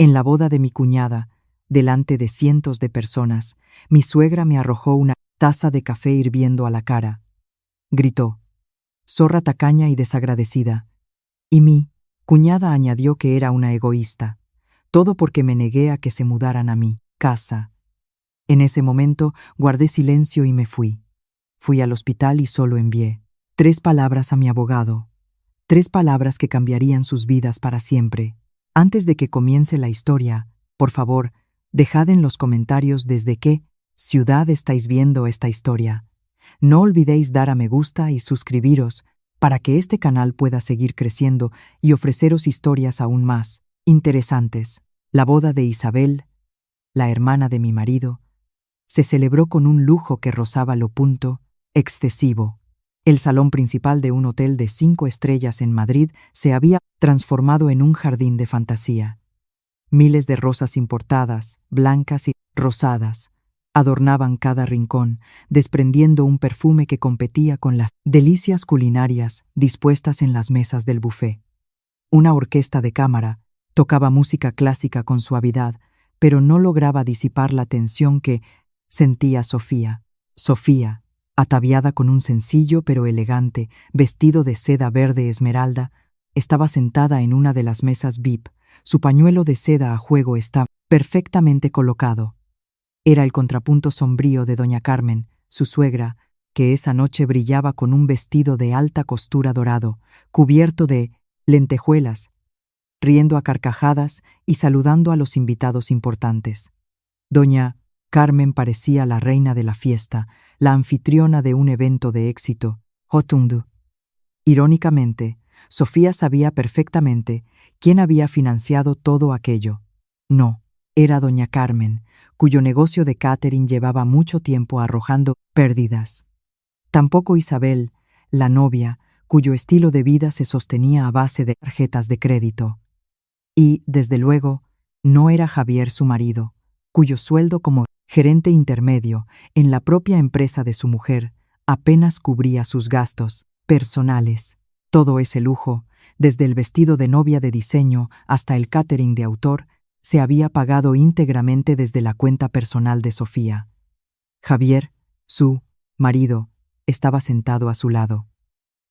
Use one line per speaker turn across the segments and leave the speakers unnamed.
En la boda de mi cuñada, delante de cientos de personas, mi suegra me arrojó una taza de café hirviendo a la cara. Gritó: «Zorra tacaña y desagradecida». Y mi cuñada añadió que era una egoísta. Todo porque me negué a que se mudaran a mi casa. En ese momento guardé silencio y me fui. Fui al hospital y solo envié 3 palabras a mi abogado. 3 palabras que cambiarían sus vidas para siempre. Antes de que comience la historia, por favor, dejad en los comentarios desde qué ciudad estáis viendo esta historia. No olvidéis dar a me gusta y suscribiros para que este canal pueda seguir creciendo y ofreceros historias aún más interesantes. La boda de Isabel, la hermana de mi marido, se celebró con un lujo que rozaba lo punto excesivo. El salón principal de un hotel de 5 estrellas en Madrid se había transformado en un jardín de fantasía. Miles de rosas importadas, blancas y rosadas, adornaban cada rincón, desprendiendo un perfume que competía con las delicias culinarias dispuestas en las mesas del buffet. Una orquesta de cámara tocaba música clásica con suavidad, pero no lograba disipar la tensión que sentía Sofía. Sofía, ataviada con un sencillo pero elegante vestido de seda verde esmeralda, estaba sentada en una de las mesas VIP. Su pañuelo de seda a juego estaba perfectamente colocado. Era el contrapunto sombrío de doña Carmen, su suegra, que esa noche brillaba con un vestido de alta costura dorado, cubierto de lentejuelas, riendo a carcajadas y saludando a los invitados importantes. Doña Carmen parecía la reina de la fiesta, la anfitriona de un evento de éxito, rotundo. Irónicamente, Sofía sabía perfectamente quién había financiado todo aquello. No, era doña Carmen, cuyo negocio de catering llevaba mucho tiempo arrojando pérdidas. Tampoco Isabel, la novia, cuyo estilo de vida se sostenía a base de tarjetas de crédito. Y, desde luego, no era Javier su marido, cuyo sueldo como gerente intermedio en la propia empresa de su mujer apenas cubría sus gastos personales. Todo ese lujo, desde el vestido de novia de diseño hasta el catering de autor, se había pagado íntegramente desde la cuenta personal de Sofía. Javier, su marido, estaba sentado a su lado.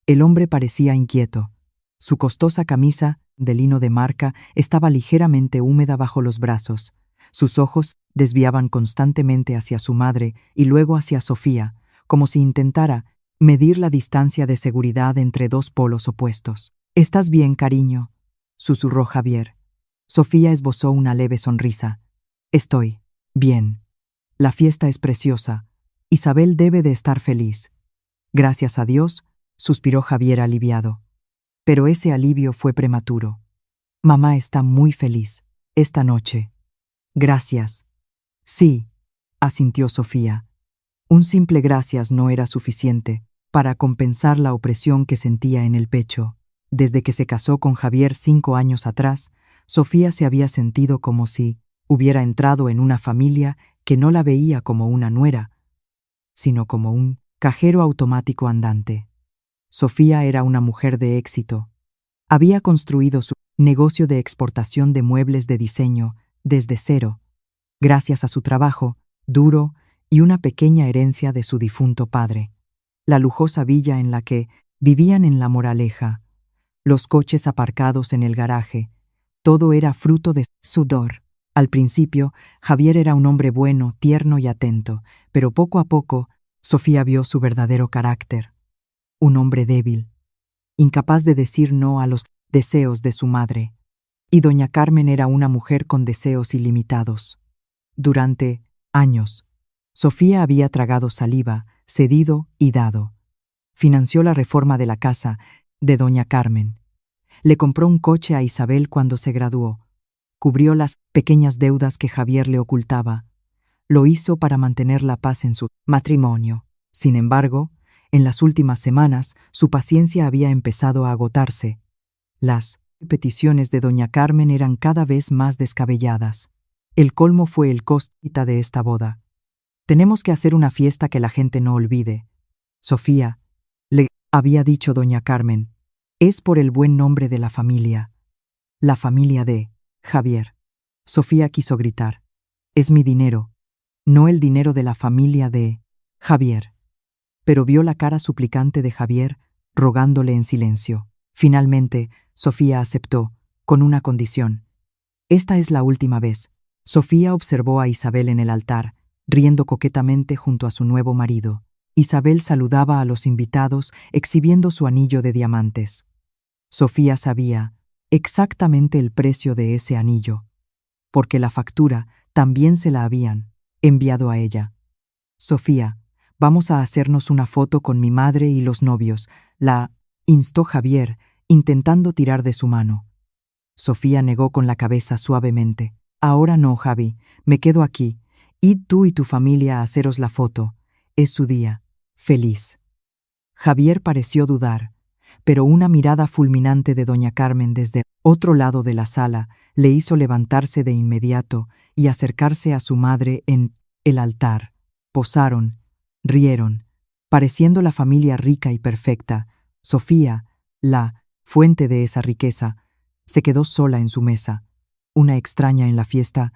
El hombre parecía inquieto. Su costosa camisa, de lino de marca, estaba ligeramente húmeda bajo los brazos. Sus ojos desviaban constantemente hacia su madre y luego hacia Sofía, como si intentara medir la distancia de seguridad entre 2 polos opuestos. «¿Estás bien, cariño?», susurró Javier. Sofía esbozó una leve sonrisa. «Estoy bien. La fiesta es preciosa. Isabel debe de estar feliz». «Gracias a Dios», suspiró Javier aliviado. Pero ese alivio fue prematuro. «Mamá está muy feliz esta noche». «Gracias». «Sí», asintió Sofía. Un simple gracias no era suficiente para compensar la opresión que sentía en el pecho. Desde que se casó con Javier 5 años atrás, Sofía se había sentido como si hubiera entrado en una familia que no la veía como una nuera, sino como un cajero automático andante. Sofía era una mujer de éxito. Había construido su negocio de exportación de muebles de diseño desde cero, gracias a su trabajo duro y una pequeña herencia de su difunto padre. La lujosa villa en la que vivían en La Moraleja, los coches aparcados en el garaje, todo era fruto de sudor. Al principio, Javier era un hombre bueno, tierno y atento, pero poco a poco, Sofía vio su verdadero carácter. Un hombre débil, incapaz de decir no a los deseos de su madre. Y doña Carmen era una mujer con deseos ilimitados. Durante años, Sofía había tragado saliva, cedido y dado. Financió la reforma de la casa de doña Carmen. Le compró un coche a Isabel cuando se graduó. Cubrió las pequeñas deudas que Javier le ocultaba. Lo hizo para mantener la paz en su matrimonio. Sin embargo, en las últimas semanas, su paciencia había empezado a agotarse. Las peticiones de doña Carmen eran cada vez más descabelladas. El colmo fue el costo de esta boda. «Tenemos que hacer una fiesta que la gente no olvide. Sofía», le había dicho doña Carmen, «es por el buen nombre de la familia de Javier». Sofía quiso gritar. Es mi dinero, no el dinero de la familia de Javier. Pero vio la cara suplicante de Javier, rogándole en silencio. Finalmente, Sofía aceptó, con una condición. Esta es la última vez. Sofía observó a Isabel en el altar, riendo coquetamente junto a su nuevo marido. Isabel saludaba a los invitados, exhibiendo su anillo de diamantes. Sofía sabía exactamente el precio de ese anillo, porque la factura también se la habían enviado a ella. Sofía, vamos a hacernos una foto con mi madre y los novios, la instó Javier, intentando tirar de su mano. Sofía negó con la cabeza suavemente. Ahora no, Javi, me quedo aquí. Id tú y tu familia a haceros la foto. Es su día. Feliz. Javier pareció dudar, pero una mirada fulminante de doña Carmen desde otro lado de la sala le hizo levantarse de inmediato y acercarse a su madre en el altar. Posaron, rieron, pareciendo la familia rica y perfecta. Sofía, la fuente de esa riqueza, se quedó sola en su mesa. Una extraña en la fiesta,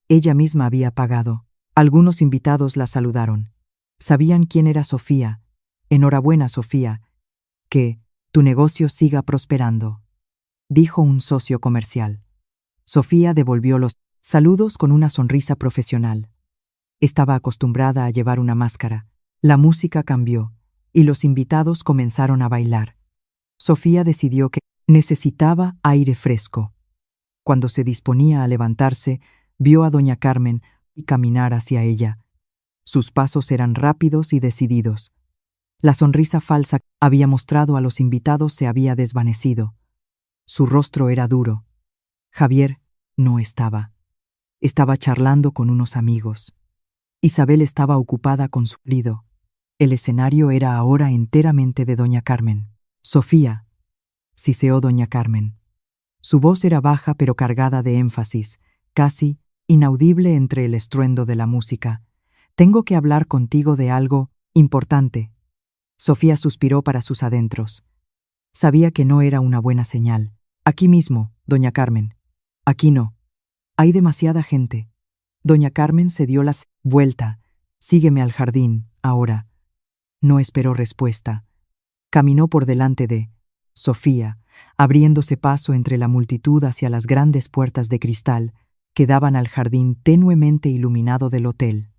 ella misma había pagado. Algunos invitados la saludaron. Sabían quién era Sofía. Enhorabuena, Sofía. Que tu negocio siga prosperando, dijo un socio comercial. Sofía devolvió los saludos con una sonrisa profesional. Estaba acostumbrada a llevar una máscara. La música cambió, y los invitados comenzaron a bailar. Sofía decidió que necesitaba aire fresco. Cuando se disponía a levantarse, vio a doña Carmen y caminar hacia ella. Sus pasos eran rápidos y decididos. La sonrisa falsa que había mostrado a los invitados se había desvanecido. Su rostro era duro. Javier no estaba. Estaba charlando con unos amigos. Isabel estaba ocupada con su marido. El escenario era ahora enteramente de doña Carmen. Sofía, siseó doña Carmen. Su voz era baja pero cargada de énfasis, casi inaudible entre el estruendo de la música. Tengo que hablar contigo de algo importante. Sofía suspiró para sus adentros. Sabía que no era una buena señal. Aquí mismo, doña Carmen. Aquí no. Hay demasiada gente. Doña Carmen se dio la vuelta. Sígueme al jardín, ahora. No esperó respuesta. Caminó por delante de Sofía, abriéndose paso entre la multitud hacia las grandes puertas de cristal que daban al jardín tenuemente iluminado del hotel.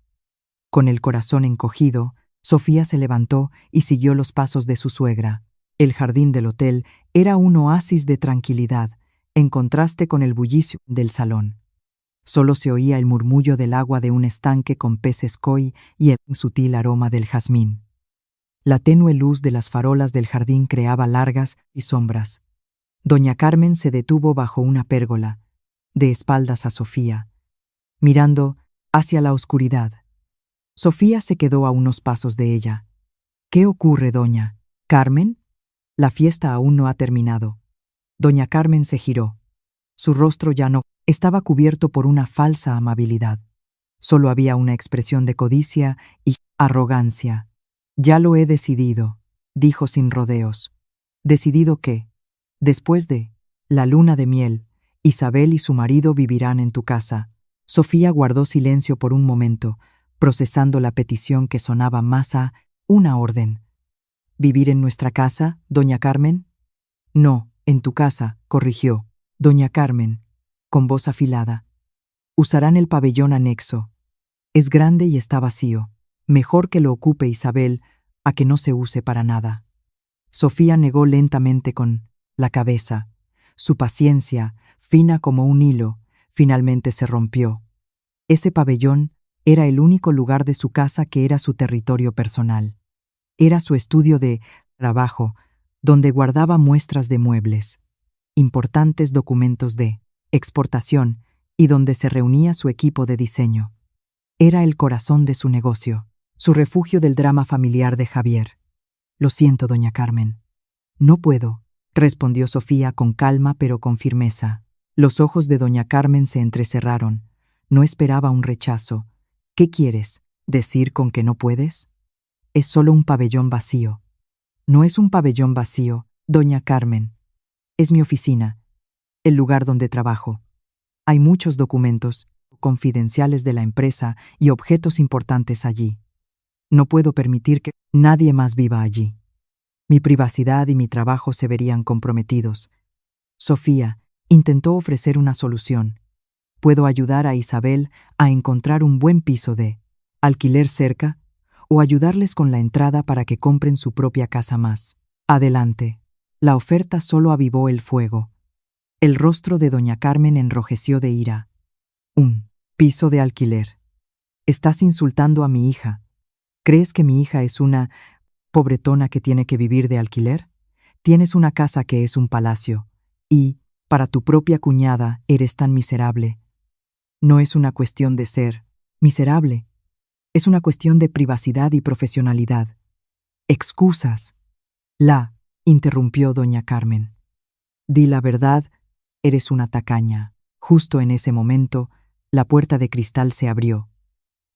Con el corazón encogido, Sofía se levantó y siguió los pasos de su suegra. El jardín del hotel era un oasis de tranquilidad, en contraste con el bullicio del salón. Solo se oía el murmullo del agua de un estanque con peces koi y el sutil aroma del jazmín. La tenue luz de las farolas del jardín creaba largas y sombras. Doña Carmen se detuvo bajo una pérgola, de espaldas a Sofía, mirando hacia la oscuridad. Sofía se quedó a unos pasos de ella. ¿Qué ocurre, doña Carmen? La fiesta aún no ha terminado. Doña Carmen se giró. Su rostro ya no estaba cubierto por una falsa amabilidad. Solo había una expresión de codicia y arrogancia. Ya lo he decidido, dijo sin rodeos. ¿Decidido qué? Después de la luna de miel, Isabel y su marido vivirán en tu casa. Sofía guardó silencio por un momento, procesando la petición que sonaba más a una orden. ¿Vivir en nuestra casa, doña Carmen? No, en tu casa, corrigió doña Carmen, con voz afilada. Usarán el pabellón anexo. Es grande y está vacío. Mejor que lo ocupe Isabel a que no se use para nada. Sofía negó lentamente con la cabeza. Su paciencia, fina como un hilo, finalmente se rompió. Ese pabellón era el único lugar de su casa que era su territorio personal. Era su estudio de trabajo, donde guardaba muestras de muebles, importantes documentos de exportación y donde se reunía su equipo de diseño. Era el corazón de su negocio, su refugio del drama familiar de Javier. Lo siento, doña Carmen. No puedo, respondió Sofía con calma pero con firmeza. Los ojos de doña Carmen se entrecerraron. No esperaba un rechazo. ¿Qué quieres decir con que no puedes? Es solo un pabellón vacío. No es un pabellón vacío, doña Carmen. Es mi oficina, el lugar donde trabajo. Hay muchos documentos confidenciales de la empresa y objetos importantes allí. No puedo permitir que nadie más viva allí. Mi privacidad y mi trabajo se verían comprometidos. Sofía intentó ofrecer una solución. Puedo ayudar a Isabel a encontrar un buen piso de alquiler cerca o ayudarles con la entrada para que compren su propia casa más. Adelante. La oferta solo avivó el fuego. El rostro de doña Carmen enrojeció de ira. Un piso de alquiler. Estás insultando a mi hija. ¿Crees que mi hija es una pobretona que tiene que vivir de alquiler? Tienes una casa que es un palacio, y, para tu propia cuñada, eres tan miserable. No es una cuestión de ser miserable. Es una cuestión de privacidad y profesionalidad. Excusas. La interrumpió doña Carmen. Di la verdad, eres una tacaña. Justo en ese momento, la puerta de cristal se abrió.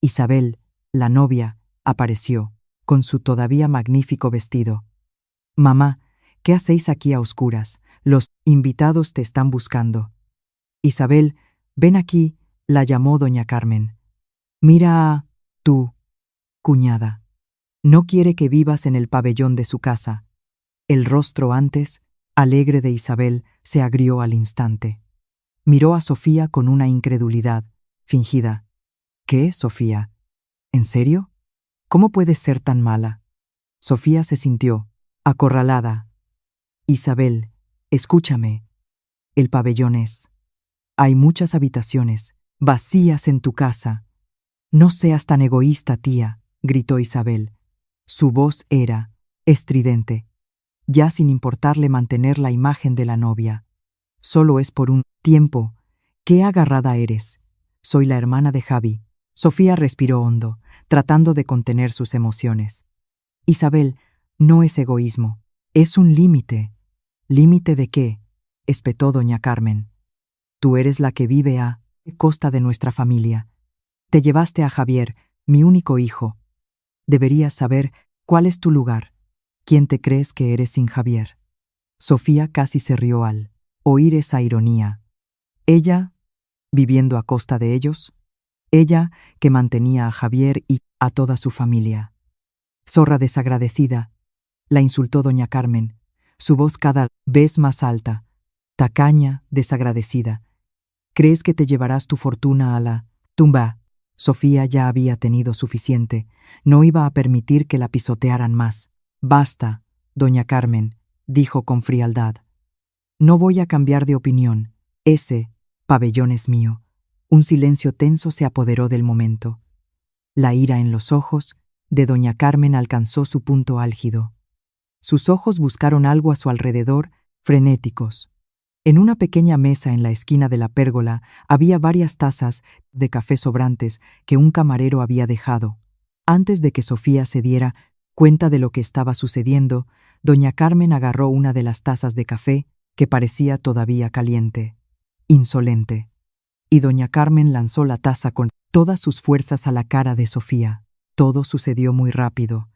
Isabel, la novia, apareció, con su todavía magnífico vestido. Mamá, ¿qué hacéis aquí a oscuras? Los invitados te están buscando. Isabel, ven aquí, la llamó doña Carmen. Mira a tu cuñada. No quiere que vivas en el pabellón de su casa. El rostro antes, alegre de Isabel, se agrió al instante. Miró a Sofía con una incredulidad fingida. ¿Qué, Sofía? ¿En serio? ¿Cómo puedes ser tan mala? Sofía se sintió acorralada. Isabel, escúchame. El pabellón es. Hay muchas habitaciones vacías en tu casa. No seas tan egoísta, tía, gritó Isabel. Su voz era estridente, ya sin importarle mantener la imagen de la novia. Solo es por un tiempo. ¡Qué agarrada eres! Soy la hermana de Javi. Sofía respiró hondo, tratando de contener sus emociones. Isabel, no es egoísmo, es un límite. ¿Límite de qué? Espetó doña Carmen. Tú eres la que vive a costa de nuestra familia. Te llevaste a Javier, mi único hijo. Deberías saber cuál es tu lugar. ¿Quién te crees que eres sin Javier? Sofía casi se rió al oír esa ironía. Ella, viviendo a costa de ellos. Ella, que mantenía a Javier y a toda su familia. Zorra desagradecida, la insultó doña Carmen, su voz cada vez más alta. Tacaña, desagradecida. ¿Crees que te llevarás tu fortuna a la tumba? Sofía ya había tenido suficiente. No iba a permitir que la pisotearan más. Basta, doña Carmen, dijo con frialdad. No voy a cambiar de opinión. Ese pabellón es mío. Un silencio tenso se apoderó del momento. La ira en los ojos de doña Carmen alcanzó su punto álgido. Sus ojos buscaron algo a su alrededor, frenéticos. En una pequeña mesa en la esquina de la pérgola había varias tazas de café sobrantes que un camarero había dejado. Antes de que Sofía se diera cuenta de lo que estaba sucediendo, doña Carmen agarró una de las tazas de café, que parecía todavía caliente. Insolente. Y doña Carmen lanzó la taza con todas sus fuerzas a la cara de Sofía. Todo sucedió muy rápido.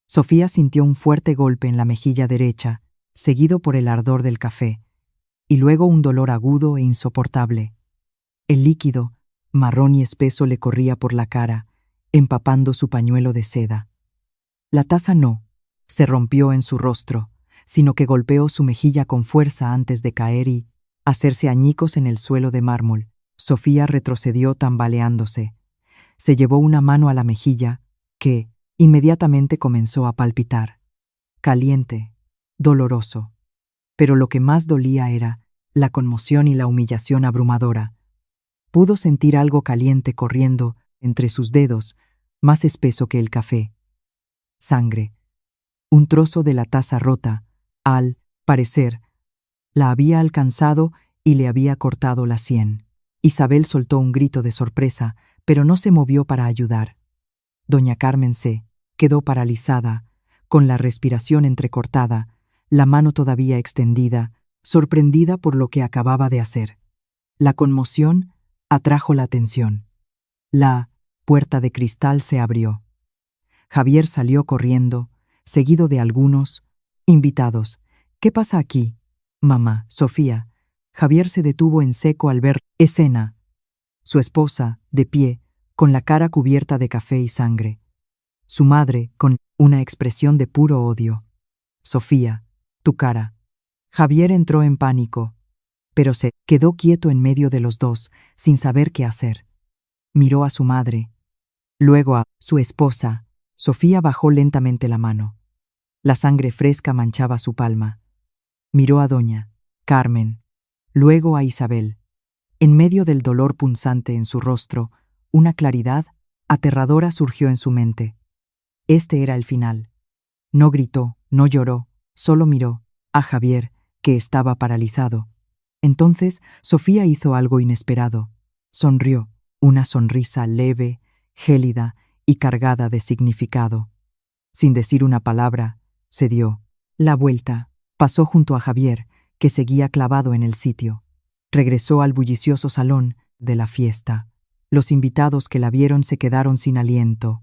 Sofía sintió un fuerte golpe en la mejilla derecha, seguido por el ardor del café, y luego un dolor agudo e insoportable. El líquido, marrón y espeso, le corría por la cara, empapando su pañuelo de seda. La taza no se rompió en su rostro, sino que golpeó su mejilla con fuerza antes de caer y hacerse añicos en el suelo de mármol. Sofía retrocedió tambaleándose. Se llevó una mano a la mejilla, que inmediatamente comenzó a palpitar. Caliente, doloroso. Pero lo que más dolía era la conmoción y la humillación abrumadora. Pudo sentir algo caliente corriendo entre sus dedos, más espeso que el café. Sangre. Un trozo de la taza rota, al parecer, la había alcanzado y le había cortado la sien. Isabel soltó un grito de sorpresa, pero no se movió para ayudar. Doña Carmen se quedó paralizada, con la respiración entrecortada, la mano todavía extendida, sorprendida por lo que acababa de hacer. La conmoción atrajo la atención. La puerta de cristal se abrió. Javier salió corriendo, seguido de algunos invitados. ¿Qué pasa aquí? Mamá, Sofía, Javier se detuvo en seco al ver escena. Su esposa, de pie, con la cara cubierta de café y sangre. Su madre, con una expresión de puro odio. Sofía, tu cara. Javier entró en pánico, pero se quedó quieto en medio de los dos, sin saber qué hacer. Miró a su madre, luego a su esposa. Sofía bajó lentamente la mano. La sangre fresca manchaba su palma. Miró a doña Carmen, luego a Isabel. En medio del dolor punzante en su rostro, una claridad aterradora surgió en su mente. Este era el final. No gritó, no lloró, solo miró a Javier, que estaba paralizado. Entonces Sofía hizo algo inesperado. Sonrió, una sonrisa leve, gélida y cargada de significado. Sin decir una palabra, se dio la vuelta, pasó junto a Javier, que seguía clavado en el sitio. Regresó al bullicioso salón de la fiesta. Los invitados que la vieron se quedaron sin aliento.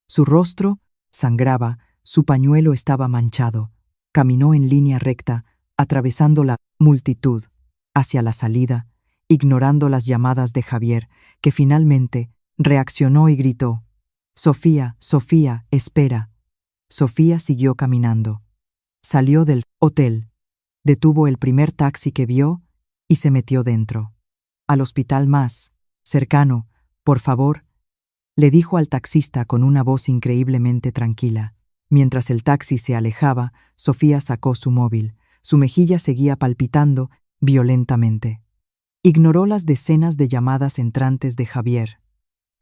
Su rostro sangraba, su pañuelo estaba manchado. Caminó en línea recta, atravesando la multitud, hacia la salida, ignorando las llamadas de Javier, que finalmente reaccionó y gritó: «Sofía, Sofía, espera». Sofía siguió caminando. Salió del hotel, detuvo el primer taxi que vio y se metió dentro. «Al hospital más cercano, por favor», le dijo al taxista con una voz increíblemente tranquila. Mientras el taxi se alejaba, Sofía sacó su móvil. Su mejilla seguía palpitando violentamente. Ignoró las decenas de llamadas entrantes de Javier.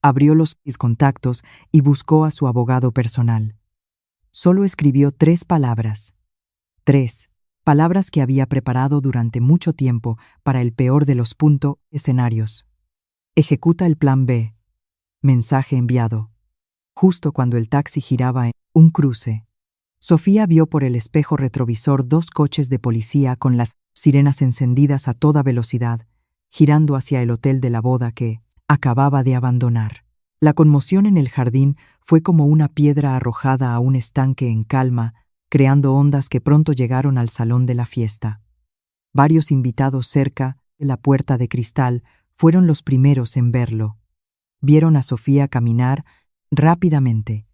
Abrió los contactos y buscó a su abogado personal. Solo escribió 3 palabras. 3 palabras que había preparado durante mucho tiempo para el peor de los escenarios. Ejecuta el plan B. Mensaje enviado. Justo cuando el taxi giraba en un cruce, Sofía vio por el espejo retrovisor 2 coches de policía con las sirenas encendidas a toda velocidad, girando hacia el hotel de la boda que acababa de abandonar. La conmoción en el jardín fue como una piedra arrojada a un estanque en calma, creando ondas que pronto llegaron al salón de la fiesta. Varios invitados cerca de la puerta de cristal fueron los primeros en verlo. Vieron a Sofía caminar rápidamente.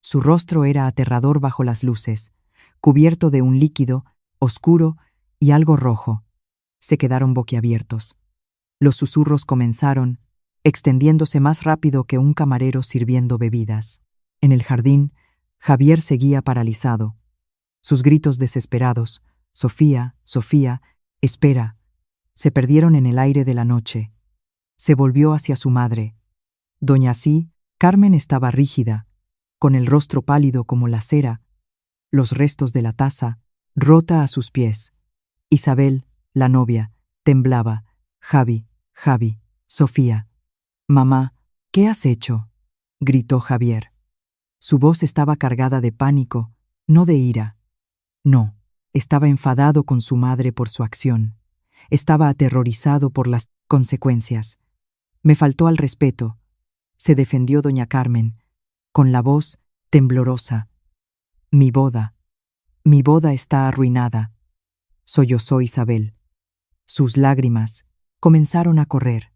Su rostro era aterrador bajo las luces, cubierto de un líquido oscuro y algo rojo. Se quedaron boquiabiertos. Los susurros comenzaron, extendiéndose más rápido que un camarero sirviendo bebidas. En el jardín, Javier seguía paralizado. Sus gritos desesperados: «Sofía, Sofía, espera», se perdieron en el aire de la noche. Se volvió hacia su madre. Doña Carmen estaba rígida, con el rostro pálido como la cera, los restos de la taza rota a sus pies. Isabel, la novia, temblaba. «Javi, Javi, Sofía». «Mamá, ¿qué has hecho?», gritó Javier. Su voz estaba cargada de pánico, no de ira. No, estaba enfadado con su madre por su acción. Estaba aterrorizado por las consecuencias. «Me faltó al respeto», se defendió doña Carmen, con la voz temblorosa. Mi boda está arruinada», sollozó Isabel. Sus lágrimas comenzaron a correr,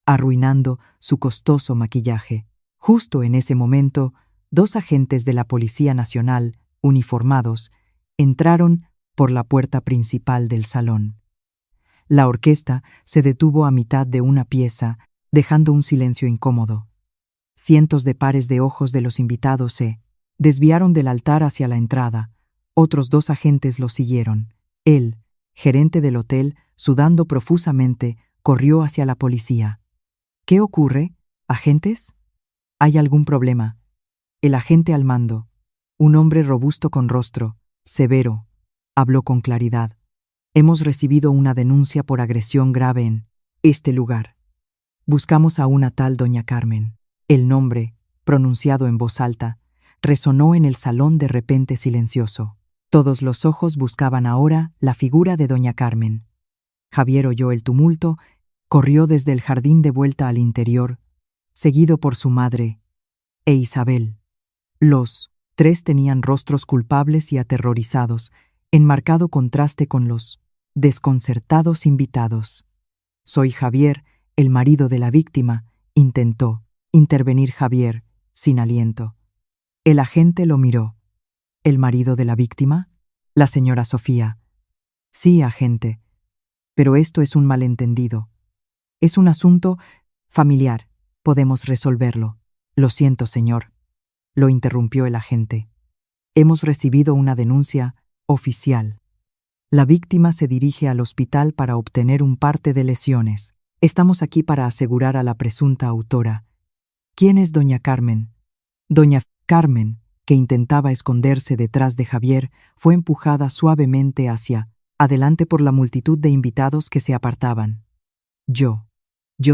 arruinando su costoso maquillaje. Justo en ese momento, 2 agentes de la Policía Nacional, uniformados, entraron por la puerta principal del salón. La orquesta se detuvo a mitad de una pieza, dejando un silencio incómodo. Cientos de pares de ojos de los invitados se desviaron del altar hacia la entrada. Otros 2 agentes los siguieron. Él, gerente del hotel, sudando profusamente, corrió hacia la policía. «¿Qué ocurre, agentes? ¿Hay algún problema?». El agente al mando, un hombre robusto con rostro severo, habló con claridad. «Hemos recibido una denuncia por agresión grave en este lugar. Buscamos a una tal doña Carmen». El nombre, pronunciado en voz alta, resonó en el salón de repente silencioso. Todos los ojos buscaban ahora la figura de doña Carmen. Javier oyó el tumulto, corrió desde el jardín de vuelta al interior, seguido por su madre e Isabel. Los 3 tenían rostros culpables y aterrorizados, en marcado contraste con los desconcertados invitados. Soy Javier, el marido de la víctima, intentó intervenir Javier, sin aliento. El agente lo miró. ¿El marido de la víctima? La señora Sofía. Sí, agente. Pero esto es un malentendido. Es un asunto familiar. Podemos resolverlo. Lo siento, señor. Lo interrumpió el agente. Hemos recibido una denuncia oficial. La víctima se dirige al hospital para obtener un parte de lesiones. Estamos aquí para asegurar a la presunta autora. ¿Quién es doña Carmen? Doña Carmen, que intentaba esconderse detrás de Javier, fue empujada suavemente hacia adelante por la multitud de invitados que se apartaban. Yo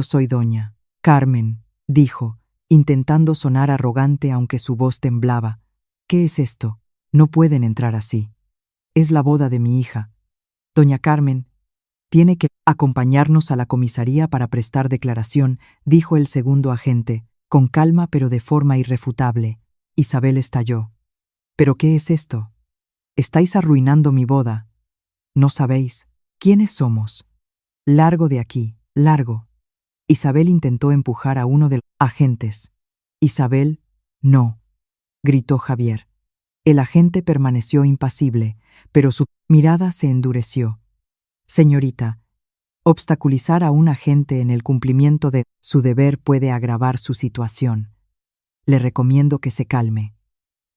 soy doña Carmen, dijo, intentando sonar arrogante aunque su voz temblaba. ¿Qué es esto? No pueden entrar así. Es la boda de mi hija. Doña Carmen tiene que acompañarnos a la comisaría para prestar declaración, dijo el segundo agente, con calma pero de forma irrefutable. Isabel estalló. ¿Pero qué es esto? Estáis arruinando mi boda. ¿No sabéis quiénes somos? Largo de aquí, largo. Isabel intentó empujar a uno de los agentes. Isabel, no, gritó Javier. El agente permaneció impasible, pero su mirada se endureció. Señorita, obstaculizar a un agente en el cumplimiento de su deber puede agravar su situación. Le recomiendo que se calme.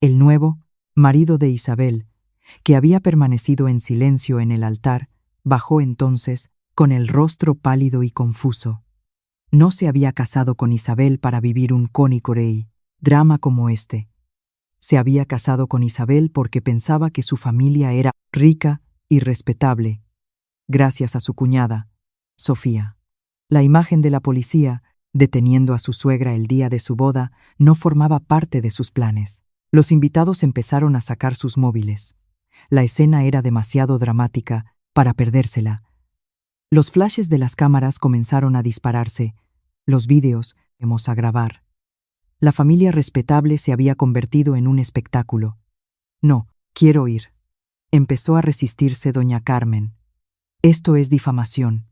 El nuevo marido de Isabel, que había permanecido en silencio en el altar, bajó entonces, con el rostro pálido y confuso. No se había casado con Isabel para vivir un cómico drama como este. Se había casado con Isabel porque pensaba que su familia era rica y respetable, gracias a su cuñada, Sofía. La imagen de la policía, deteniendo a su suegra el día de su boda, no formaba parte de sus planes. Los invitados empezaron a sacar sus móviles. La escena era demasiado dramática para perdérsela. Los flashes de las cámaras comenzaron a dispararse. Los vídeos, a grabar. La familia respetable se había convertido en un espectáculo. No, quiero ir. Empezó a resistirse doña Carmen. Esto es difamación.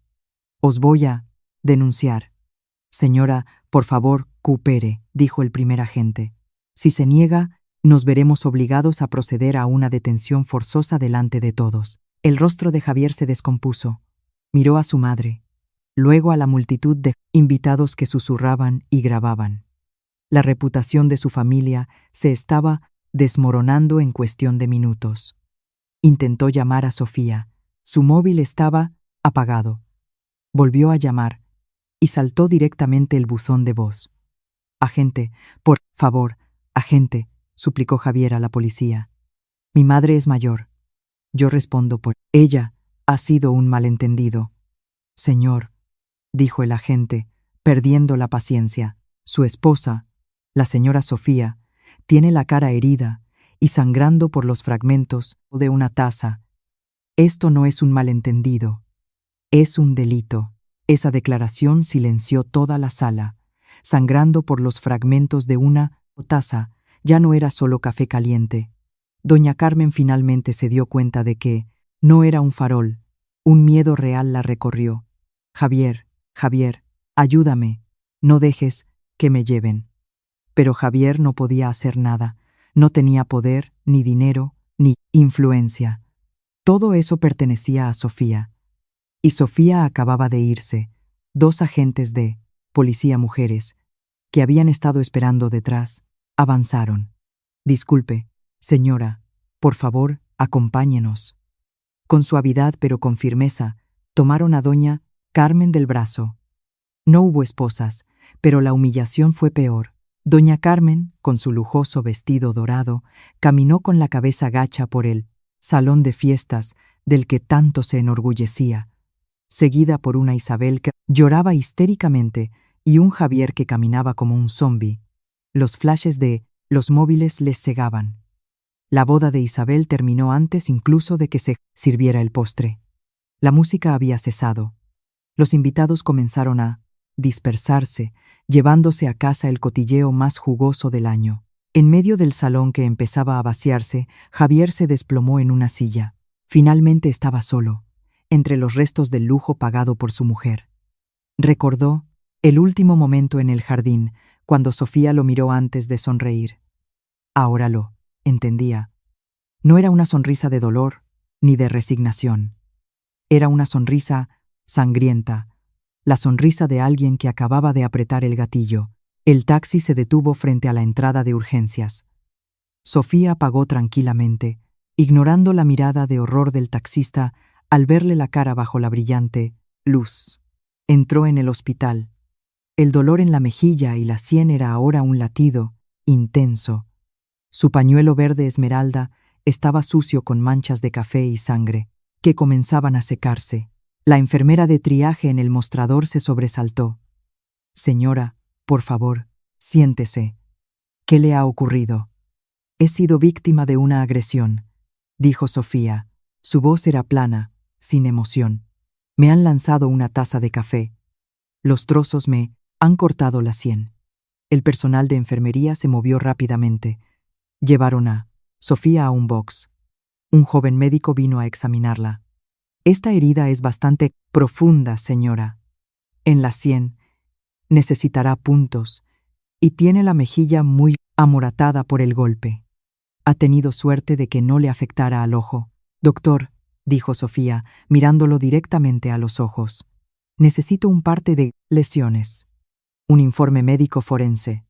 Os voy a denunciar. Señora, por favor, coopere, dijo el primer agente. Si se niega, nos veremos obligados a proceder a una detención forzosa delante de todos. El rostro de Javier se descompuso. Miró a su madre, luego a la multitud de invitados que susurraban y grababan. La reputación de su familia se estaba desmoronando en cuestión de minutos. Intentó llamar a Sofía. Su móvil estaba apagado. Volvió a llamar y saltó directamente el buzón de voz. Agente, por favor, agente, suplicó Javier a la policía. Mi madre es mayor. Yo respondo por ella. Ha sido un malentendido. Señor, dijo el agente, perdiendo la paciencia. Su esposa, la señora Sofía, tiene la cara herida y sangrando por los fragmentos de una taza. Esto no es un malentendido. Es un delito. Esa declaración silenció toda la sala. Sangrando por los fragmentos de una taza, ya no era solo café caliente. Doña Carmen finalmente se dio cuenta de que no era un farol. Un miedo real la recorrió. Javier, Javier, ayúdame. No dejes que me lleven. Pero Javier no podía hacer nada. No tenía poder, ni dinero, ni influencia. Todo eso pertenecía a Sofía. Y Sofía acababa de irse. 2 agentes de policía mujeres, que habían estado esperando detrás, avanzaron. Disculpe, señora, por favor, acompáñenos. Con suavidad pero con firmeza, tomaron a doña Carmen del brazo. No hubo esposas, pero la humillación fue peor. Doña Carmen, con su lujoso vestido dorado, caminó con la cabeza gacha por el salón de fiestas del que tanto se enorgullecía, seguida por una Isabel que lloraba histéricamente y un Javier que caminaba como un zombi. Los flashes de los móviles les cegaban. La boda de Isabel terminó antes incluso de que se sirviera el postre. La música había cesado. Los invitados comenzaron a dispersarse, llevándose a casa el cotilleo más jugoso del año. En medio del salón que empezaba a vaciarse, Javier se desplomó en una silla. Finalmente estaba solo. entre los restos del lujo pagado por su mujer. Recordó el último momento en el jardín, cuando Sofía lo miró antes de sonreír. Ahora lo entendía. No era una sonrisa de dolor ni de resignación. Era una sonrisa sangrienta, la sonrisa de alguien que acababa de apretar el gatillo. El taxi se detuvo frente a la entrada de urgencias. Sofía pagó tranquilamente, ignorando la mirada de horror del taxista al verle la cara bajo la brillante luz. Entró en el hospital. El dolor en la mejilla y la sien era ahora un latido intenso. Su pañuelo verde esmeralda estaba sucio con manchas de café y sangre, que comenzaban a secarse. La enfermera de triaje en el mostrador se sobresaltó. «Señora, por favor, siéntese. ¿Qué le ha ocurrido?» «He sido víctima de una agresión», dijo Sofía. Su voz era plana, sin emoción. «Me han lanzado una taza de café. Los trozos me han cortado la sien». El personal de enfermería se movió rápidamente. Llevaron a Sofía a un box. Un joven médico vino a examinarla. «Esta herida es bastante profunda, señora. En la sien. Necesitará puntos. Y tiene la mejilla muy amoratada por el golpe. Ha tenido suerte de que no le afectara al ojo». «Doctor», dijo Sofía, mirándolo directamente a los ojos, «necesito un parte de lesiones. Un informe médico forense».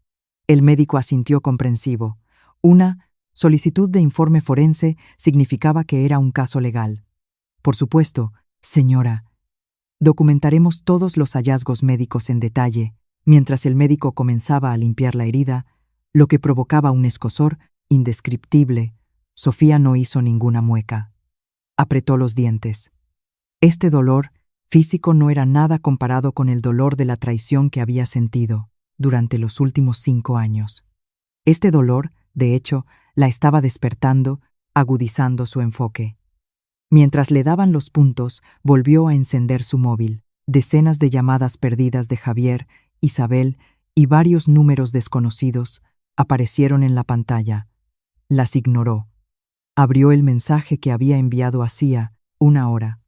El médico asintió comprensivo. Una solicitud de informe forense significaba que era un caso legal. «Por supuesto, señora. Documentaremos todos los hallazgos médicos en detalle». Mientras el médico comenzaba a limpiar la herida, lo que provocaba un escozor indescriptible, Sofía no hizo ninguna mueca. Apretó los dientes. Este dolor físico no era nada comparado con el dolor de la traición que había sentido durante los últimos 5 años. Este dolor, de hecho, la estaba despertando, agudizando su enfoque. Mientras le daban los puntos, volvió a encender su móvil. Decenas de llamadas perdidas de Javier, Isabel y varios números desconocidos aparecieron en la pantalla. Las ignoró. Abrió el mensaje que había enviado hacía 1 hora.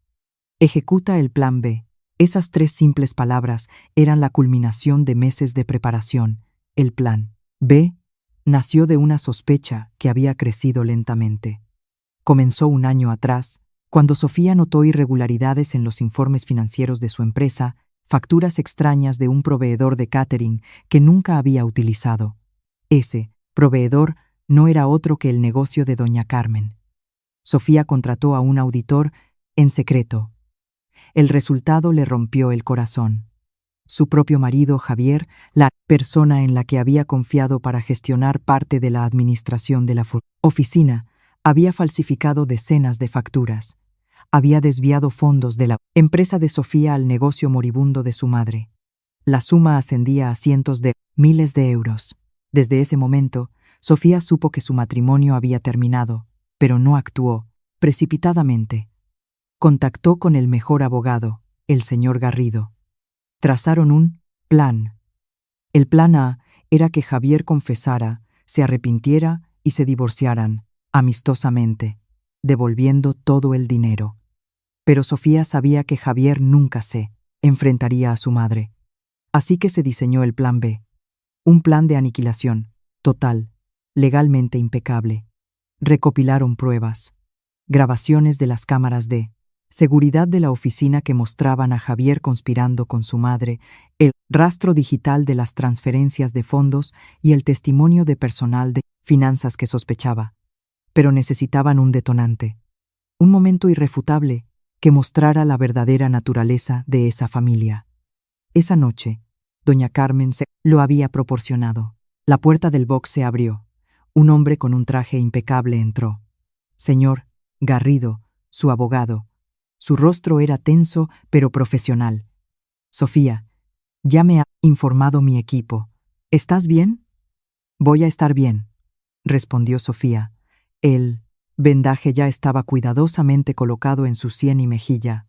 «Ejecuta el plan B». Esas 3 simples palabras eran la culminación de meses de preparación. El plan B nació de una sospecha que había crecido lentamente. Comenzó 1 año atrás, cuando Sofía notó irregularidades en los informes financieros de su empresa, facturas extrañas de un proveedor de catering que nunca había utilizado. Ese proveedor no era otro que el negocio de doña Carmen. Sofía contrató a un auditor en secreto. El resultado le rompió el corazón. Su propio marido, Javier, la persona en la que había confiado para gestionar parte de la administración de la oficina, había falsificado decenas de facturas. Había desviado fondos de la empresa de Sofía al negocio moribundo de su madre. La suma ascendía a cientos de miles de euros. Desde ese momento, Sofía supo que su matrimonio había terminado, pero no actuó precipitadamente. Contactó con el mejor abogado, el señor Garrido. Trazaron un plan. El plan A era que Javier confesara, se arrepintiera y se divorciaran, amistosamente, devolviendo todo el dinero. Pero Sofía sabía que Javier nunca se enfrentaría a su madre. Así que se diseñó el plan B. Un plan de aniquilación, total, legalmente impecable. Recopilaron pruebas, grabaciones de las cámaras de seguridad de la oficina que mostraban a Javier conspirando con su madre, el rastro digital de las transferencias de fondos y el testimonio de personal de finanzas que sospechaba. Pero necesitaban un detonante, un momento irrefutable que mostrara la verdadera naturaleza de esa familia. Esa noche, doña Carmen se lo había proporcionado. La puerta del box se abrió. Un hombre con un traje impecable entró. Señor Garrido, su abogado. Su rostro era tenso pero profesional. Sofía, ya me ha informado mi equipo. ¿Estás bien? Voy a estar bien, respondió Sofía. El vendaje ya estaba cuidadosamente colocado en su sien y mejilla.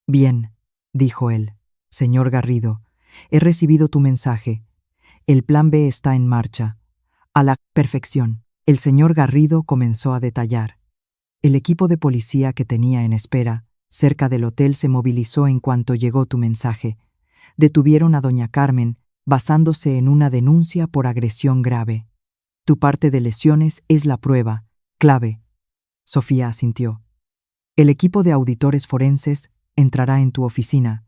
Bien, dijo él. Señor Garrido, he recibido tu mensaje. El plan B está en marcha. A la perfección. El señor Garrido comenzó a detallar. El equipo de policía que tenía en espera cerca del hotel se movilizó en cuanto llegó tu mensaje. Detuvieron a doña Carmen, basándose en una denuncia por agresión grave. Tu parte de lesiones es la prueba, clave. Sofía asintió. El equipo de auditores forenses entrará en tu oficina,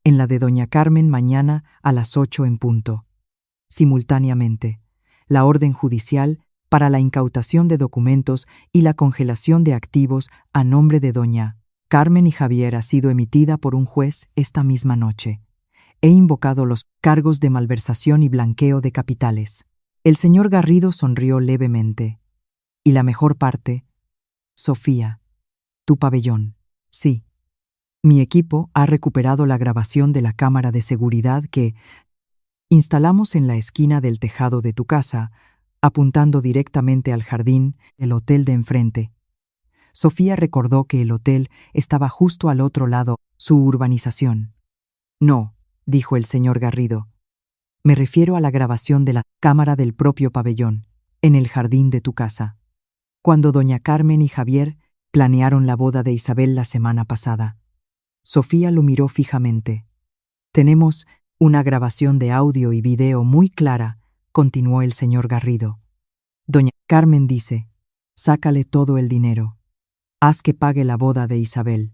en la de doña Carmen mañana a las 8 en punto. Simultáneamente, la orden judicial para la incautación de documentos y la congelación de activos a nombre de doña Carmen y Javier ha sido emitida por un juez esta misma noche. He invocado los cargos de malversación y blanqueo de capitales. El señor Garrido sonrió levemente. Y la mejor parte, Sofía, tu pabellón. Sí. Mi equipo ha recuperado la grabación de la cámara de seguridad que instalamos en la esquina del tejado de tu casa, apuntando directamente al jardín, el hotel de enfrente. Sofía recordó que el hotel estaba justo al otro lado, su urbanización. No, dijo el señor Garrido. Me refiero a la grabación de la cámara del propio pabellón, en el jardín de tu casa. Cuando doña Carmen y Javier planearon la boda de Isabel la semana pasada. Sofía lo miró fijamente. Tenemos una grabación de audio y video muy clara, continuó el señor Garrido. Doña Carmen dice, sácale todo el dinero. Haz que pague la boda de Isabel.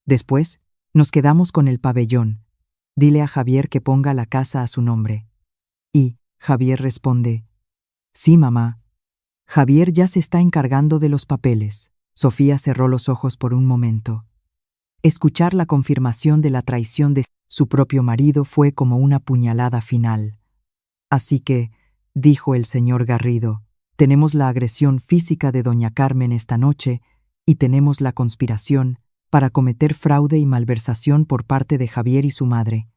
Después, nos quedamos con el pabellón. Dile a Javier que ponga la casa a su nombre. Y Javier responde, sí, mamá. Javier ya se está encargando de los papeles. Sofía cerró los ojos por un momento. Escuchar la confirmación de la traición de su propio marido fue como una puñalada final. Así que, dijo el señor Garrido, tenemos la agresión física de doña Carmen esta noche y tenemos la conspiración para cometer fraude y malversación por parte de Javier y su madre.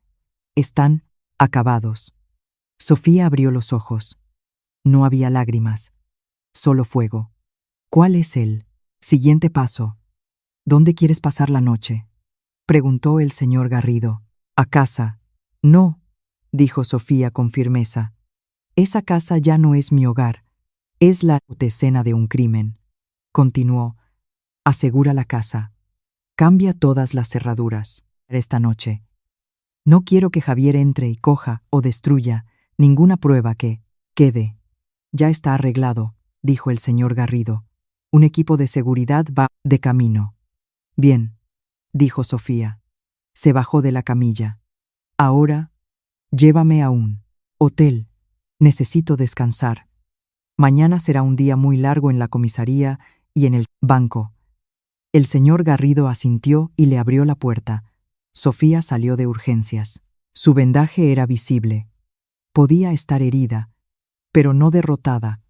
Están acabados. Sofía abrió los ojos. No había lágrimas, solo fuego. ¿Cuál es el siguiente paso? ¿Dónde quieres pasar la noche?, preguntó el señor Garrido. A casa. No, dijo Sofía con firmeza. Esa casa ya no es mi hogar. Es la escena de un crimen. Continuó. Asegura la casa. Cambia todas las cerraduras esta noche. No quiero que Javier entre y coja o destruya ninguna prueba que quede. Ya está arreglado, dijo el señor Garrido. Un equipo de seguridad va de camino. Bien, dijo Sofía. Se bajó de la camilla. Ahora, llévame a un hotel. Necesito descansar. Mañana será un día muy largo en la comisaría y en el banco. El señor Garrido asintió y le abrió la puerta. Sofía salió de urgencias. Su vendaje era visible. Podía estar herida, pero no derrotada.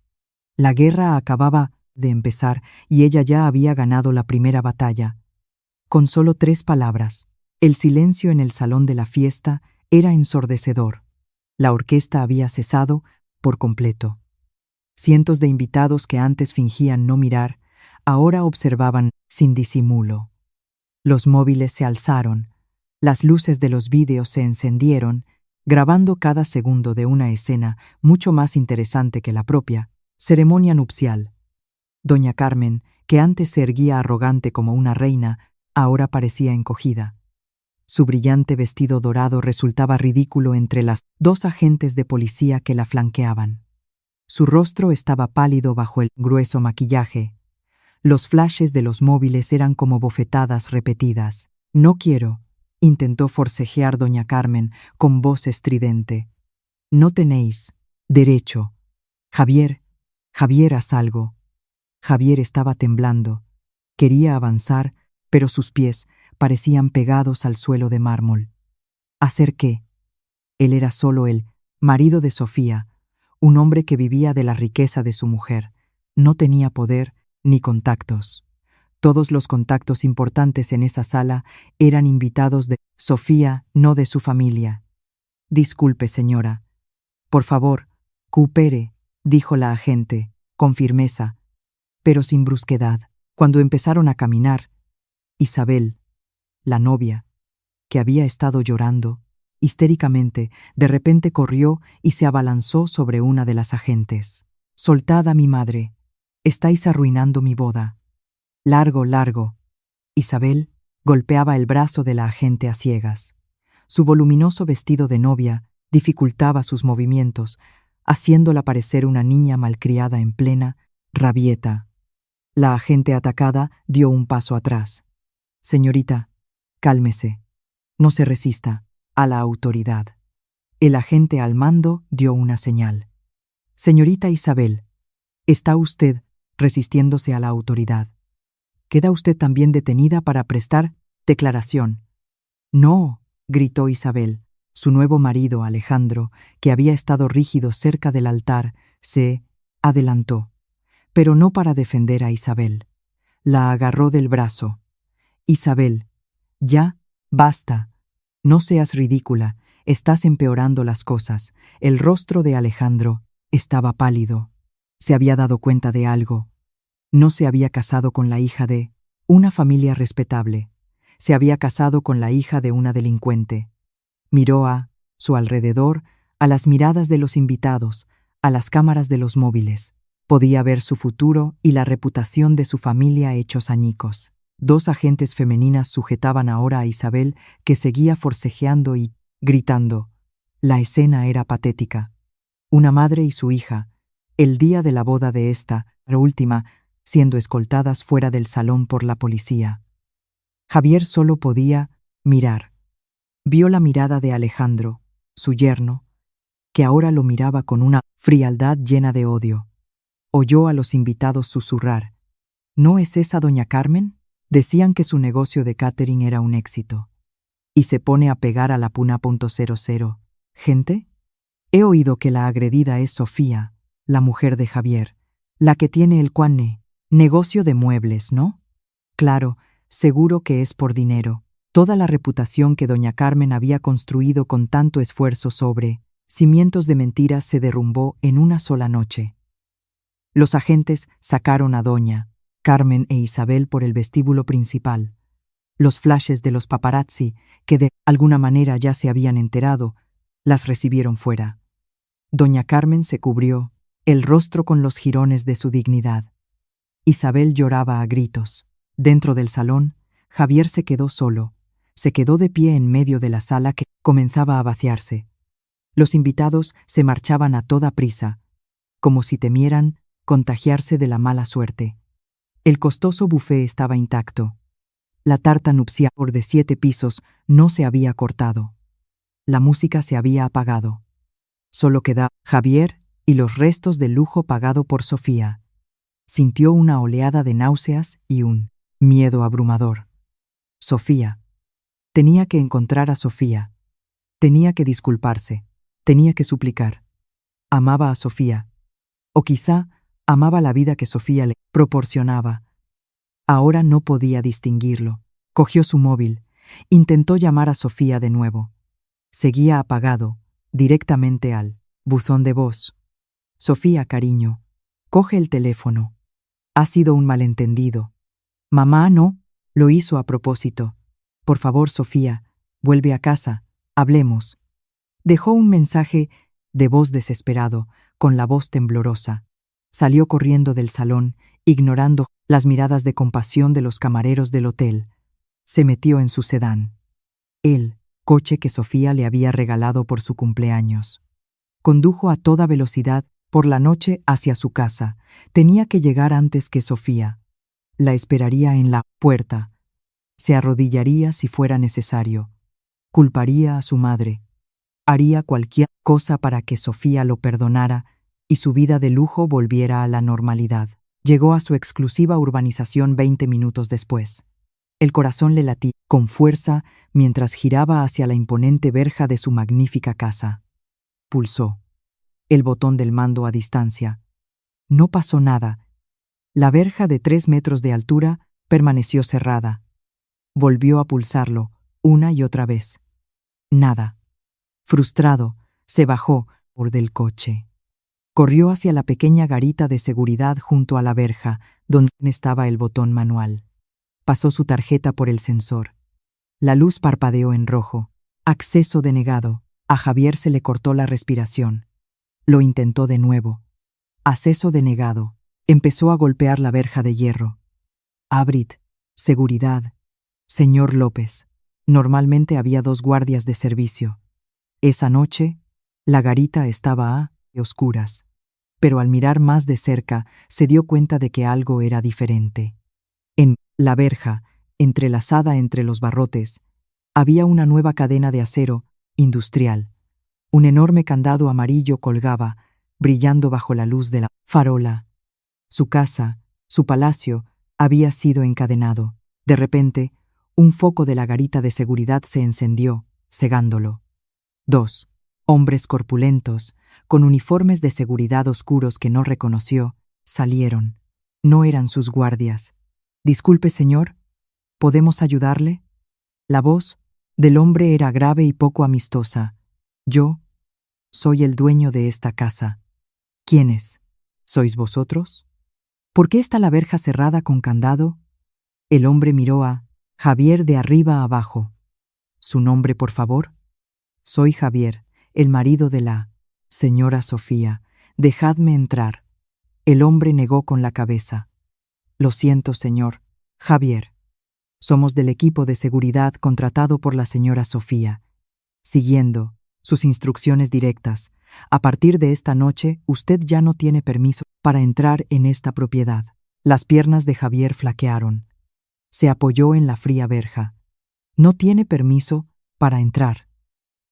La guerra acababa de empezar y ella ya había ganado la primera batalla. Con solo 3 palabras, el silencio en el salón de la fiesta era ensordecedor. La orquesta había cesado por completo. Cientos de invitados que antes fingían no mirar, ahora observaban sin disimulo. Los móviles se alzaron, las luces de los vídeos se encendieron, grabando cada segundo de una escena mucho más interesante que la propia ceremonia nupcial. Doña Carmen, que antes se erguía arrogante como una reina, ahora parecía encogida. Su brillante vestido dorado resultaba ridículo entre las 2 agentes de policía que la flanqueaban. Su rostro estaba pálido bajo el grueso maquillaje. Los flashes de los móviles eran como bofetadas repetidas. No quiero, intentó forcejear doña Carmen con voz estridente. No tenéis derecho. Javier, haz algo. Javier estaba temblando. Quería avanzar, pero sus pies parecían pegados al suelo de mármol. ¿Hacer qué? Él era solo el marido de Sofía, un hombre que vivía de la riqueza de su mujer. No tenía poder ni contactos. Todos los contactos importantes en esa sala eran invitados de Sofía, no de su familia. Disculpe, señora. Por favor, coopere, dijo la agente, con firmeza, pero sin brusquedad. Cuando empezaron a caminar, Isabel, la novia, que había estado llorando, histéricamente, de repente corrió y se abalanzó sobre una de las agentes. «Soltad a mi madre. Estáis arruinando mi boda». «Largo, largo». Isabel, golpeaba el brazo de la agente a ciegas. Su voluminoso vestido de novia dificultaba sus movimientos, haciéndola parecer una niña malcriada en plena rabieta. La agente atacada dio un paso atrás. «Señorita, cálmese. No se resista a la autoridad». El agente al mando dio una señal. «Señorita Isabel, está usted resistiéndose a la autoridad. Queda usted también detenida para prestar declaración». «No», gritó Isabel. Su nuevo marido, Alejandro, que había estado rígido cerca del altar, se adelantó, pero no para defender a Isabel. La agarró del brazo. «Isabel, ya, basta. No seas ridícula, estás empeorando las cosas». El rostro de Alejandro estaba pálido. Se había dado cuenta de algo. No se había casado con la hija de una familia respetable. Se había casado con la hija de una delincuente. Miró a su alrededor, a las miradas de los invitados, a las cámaras de los móviles. Podía ver su futuro y la reputación de su familia hechos añicos. 2 agentes femeninas sujetaban ahora a Isabel, que seguía forcejeando y gritando. La escena era patética. Una madre y su hija, el día de la boda de esta, la última, siendo escoltadas fuera del salón por la policía. Javier solo podía mirar. Vio la mirada de Alejandro, su yerno, que ahora lo miraba con una frialdad llena de odio. Oyó a los invitados susurrar. «¿No es esa doña Carmen?». Decían que su negocio de catering era un éxito. «Y se pone a pegar a la Puna.00. ¿Gente? He oído que la agredida es Sofía, la mujer de Javier, la que tiene el negocio de muebles, ¿no? Claro, seguro que es por dinero. Toda la reputación que doña Carmen había construido con tanto esfuerzo sobre cimientos de mentiras se derrumbó en una sola noche». Los agentes sacaron a doña Carmen e Isabel por el vestíbulo principal. Los flashes de los paparazzi, que de alguna manera ya se habían enterado, las recibieron fuera. Doña Carmen se cubrió el rostro con los jirones de su dignidad. Isabel lloraba a gritos. Dentro del salón, Javier se quedó solo. Se quedó de pie en medio de la sala que comenzaba a vaciarse. Los invitados se marchaban a toda prisa, como si temieran contagiarse de la mala suerte. El costoso buffet estaba intacto. La tarta nupcial de 7 pisos no se había cortado. La música se había apagado. Solo quedaba Javier y los restos del lujo pagado por Sofía. Sintió una oleada de náuseas y un miedo abrumador. Sofía. Tenía que encontrar a Sofía. Tenía que disculparse. Tenía que suplicar. Amaba a Sofía. O quizá amaba la vida que Sofía le proporcionaba. Ahora no podía distinguirlo. Cogió su móvil. Intentó llamar a Sofía de nuevo. Seguía apagado, directamente al buzón de voz. «Sofía, cariño, coge el teléfono. Ha sido un malentendido. Mamá no, lo hizo a propósito. Por favor, Sofía, vuelve a casa, hablemos». Dejó un mensaje de voz desesperado, con la voz temblorosa. Salió corriendo del salón, ignorando las miradas de compasión de los camareros del hotel. Se metió en su sedán. El coche que Sofía le había regalado por su cumpleaños. Condujo a toda velocidad por la noche hacia su casa. Tenía que llegar antes que Sofía. La esperaría en la puerta. Se arrodillaría si fuera necesario. Culparía a su madre. Haría cualquier cosa para que Sofía lo perdonara y su vida de lujo volviera a la normalidad. Llegó a su exclusiva urbanización 20 minutos después. El corazón le latía con fuerza mientras giraba hacia la imponente verja de su magnífica casa. Pulsó el botón del mando a distancia. No pasó nada. La verja de 3 metros de altura permaneció cerrada. Volvió a pulsarlo una y otra vez. Nada. Frustrado, se bajó del coche. Corrió hacia la pequeña garita de seguridad junto a la verja, donde estaba el botón manual. Pasó su tarjeta por el sensor. La luz parpadeó en rojo. Acceso denegado. A Javier se le cortó la respiración. Lo intentó de nuevo. Acceso denegado. Empezó a golpear la verja de hierro. Abrid. Seguridad. Señor López. Normalmente había 2 guardias de servicio. Esa noche, la garita estaba a oscuras, pero al mirar más de cerca se dio cuenta de que algo era diferente. En la verja, entrelazada entre los barrotes, había una nueva cadena de acero industrial. Un enorme candado amarillo colgaba, brillando bajo la luz de la farola. Su casa, su palacio, había sido encadenado. De repente, un foco de la garita de seguridad se encendió, cegándolo. 2 hombres corpulentos, con uniformes de seguridad oscuros que no reconoció, salieron. No eran sus guardias. «Disculpe, señor, ¿podemos ayudarle?» La voz del hombre era grave y poco amistosa. «Yo soy el dueño de esta casa». «¿Quiénes? ¿Sois vosotros? ¿Por qué está la verja cerrada con candado?» El hombre miró a Javier de arriba a abajo. «¿Su nombre, por favor?» «Soy Javier, el marido de la señora Sofía. Dejadme entrar». El hombre negó con la cabeza. «Lo siento, señor. Javier. Somos del equipo de seguridad contratado por la señora Sofía. Siguiendo sus instrucciones directas, a partir de esta noche usted ya no tiene permiso para entrar en esta propiedad». Las piernas de Javier flaquearon. Se apoyó en la fría verja. «No tiene permiso para entrar».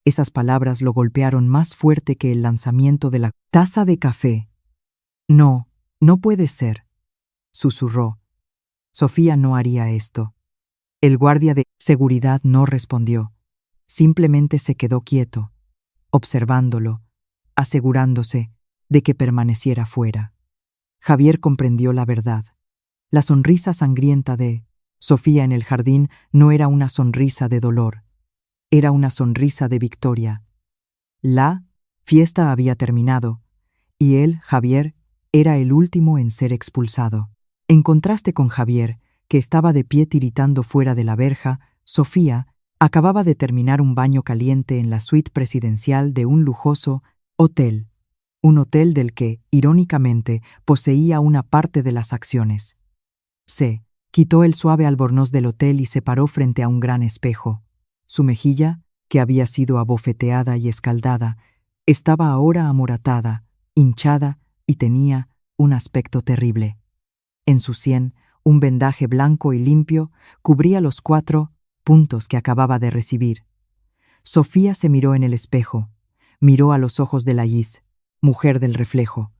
Esas palabras lo golpearon más fuerte que el lanzamiento de la taza de café. «No, no puede ser», susurró. «Sofía no haría esto». El guardia de seguridad no respondió. Simplemente se quedó quieto, observándolo, asegurándose de que permaneciera fuera. Javier comprendió la verdad. La sonrisa sangrienta de Sofía en el jardín no era una sonrisa de dolor. Era una sonrisa de victoria. La fiesta había terminado, y él, Javier, era el último en ser expulsado. En contraste con Javier, que estaba de pie tiritando fuera de la verja, Sofía acababa de terminar un baño caliente en la suite presidencial de un lujoso hotel. Un hotel del que, irónicamente, poseía una parte de las acciones. Se quitó el suave albornoz del hotel y se paró frente a un gran espejo. Su mejilla, que había sido abofeteada y escaldada, estaba ahora amoratada, hinchada y tenía un aspecto terrible. En su sien, un vendaje blanco y limpio cubría los 4 puntos que acababa de recibir. Sofía se miró en el espejo, miró a los ojos de Laís, mujer del reflejo.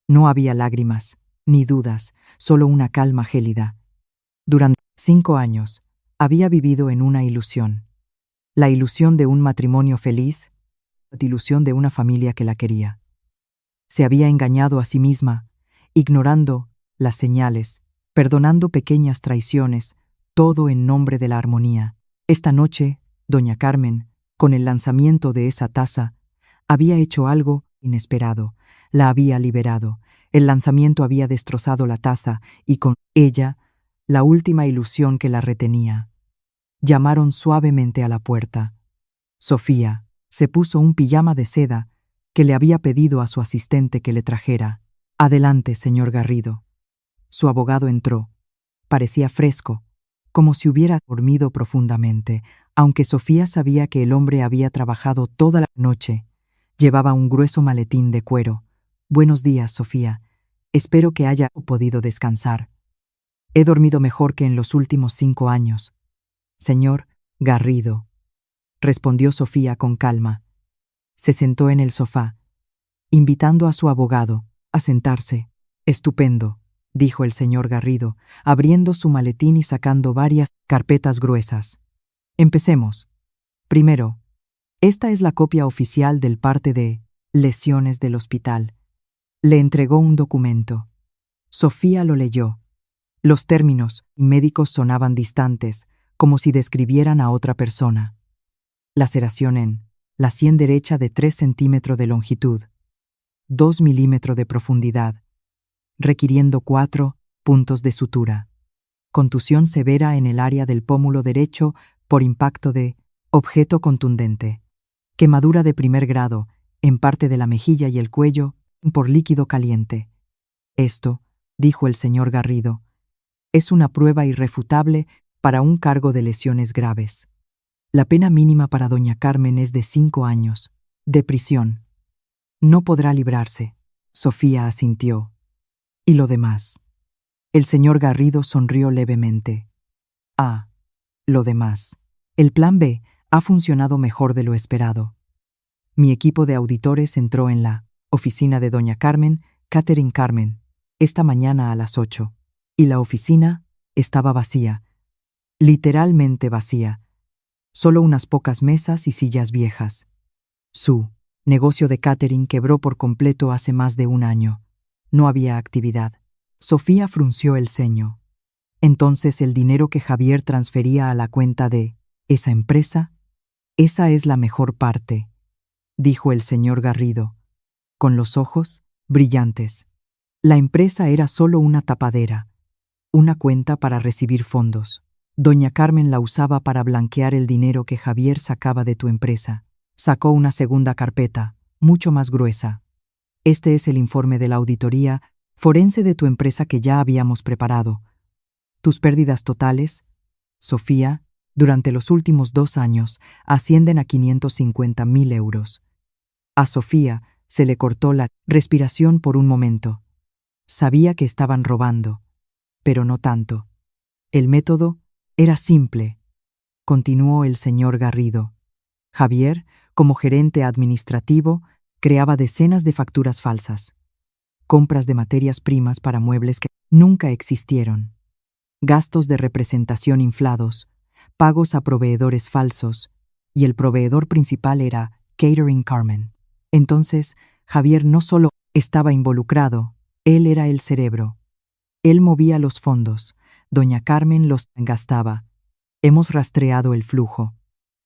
No había lágrimas, ni dudas, solo una calma gélida. Durante 5 años, había vivido en una ilusión. La ilusión de un matrimonio feliz, la ilusión de una familia que la quería. Se había engañado a sí misma, ignorando las señales, perdonando pequeñas traiciones, todo en nombre de la armonía. Esta noche, doña Carmen, con el lanzamiento de esa taza, había hecho algo inesperado, la había liberado. El lanzamiento había destrozado la taza y con ella la última ilusión que la retenía. Llamaron suavemente a la puerta. Sofía se puso un pijama de seda que le había pedido a su asistente que le trajera. «Adelante, señor Garrido». Su abogado entró. Parecía fresco, como si hubiera dormido profundamente, aunque Sofía sabía que el hombre había trabajado toda la noche. Llevaba un grueso maletín de cuero. «Buenos días, Sofía. Espero que haya podido descansar». «He dormido mejor que en los últimos 5 años». «Señor Garrido», respondió Sofía con calma. Se sentó en el sofá, invitando a su abogado a sentarse. «Estupendo», dijo el señor Garrido, abriendo su maletín y sacando varias carpetas gruesas. «Empecemos. Primero, esta es la copia oficial del parte de lesiones del hospital». Le entregó un documento. Sofía lo leyó. Los términos médicos sonaban distantes, como si describieran a otra persona. Laceración en la sien derecha de 3 centímetros de longitud, 2 milímetros de profundidad, requiriendo 4 puntos de sutura. Contusión severa en el área del pómulo derecho por impacto de objeto contundente. Quemadura de primer grado en parte de la mejilla y el cuello por líquido caliente. Esto, dijo el señor Garrido, es una prueba irrefutable para un cargo de lesiones graves. La pena mínima para doña Carmen es de 5 años, de prisión. No podrá librarse. Sofía asintió. ¿Y lo demás? El señor Garrido sonrió levemente. Ah, lo demás. El plan B ha funcionado mejor de lo esperado. Mi equipo de auditores entró en la oficina de doña Carmen, Catherine Carmen, esta mañana a las 8, y la oficina estaba vacía, literalmente vacía. Solo unas pocas mesas y sillas viejas. Su negocio de catering quebró por completo hace más de 1 año. No había actividad. Sofía frunció el ceño. Entonces el dinero que Javier transfería a la cuenta de esa empresa, esa es la mejor parte, dijo el señor Garrido, con los ojos brillantes. La empresa era solo una tapadera, una cuenta para recibir fondos. Doña Carmen la usaba para blanquear el dinero que Javier sacaba de tu empresa. Sacó una segunda carpeta, mucho más gruesa. Este es el informe de la auditoría forense de tu empresa que ya habíamos preparado. Tus pérdidas totales, Sofía, durante los últimos 2 años, ascienden a 550.000 euros. A Sofía se le cortó la respiración por un momento. Sabía que estaban robando, pero no tanto. El método era simple, continuó el señor Garrido. Javier, como gerente administrativo, creaba decenas de facturas falsas. Compras de materias primas para muebles que nunca existieron. Gastos de representación inflados, pagos a proveedores falsos, y el proveedor principal era Catherine Carmen. Entonces, Javier no solo estaba involucrado, él era el cerebro. Él movía los fondos, doña Carmen los gastaba. Hemos rastreado el flujo.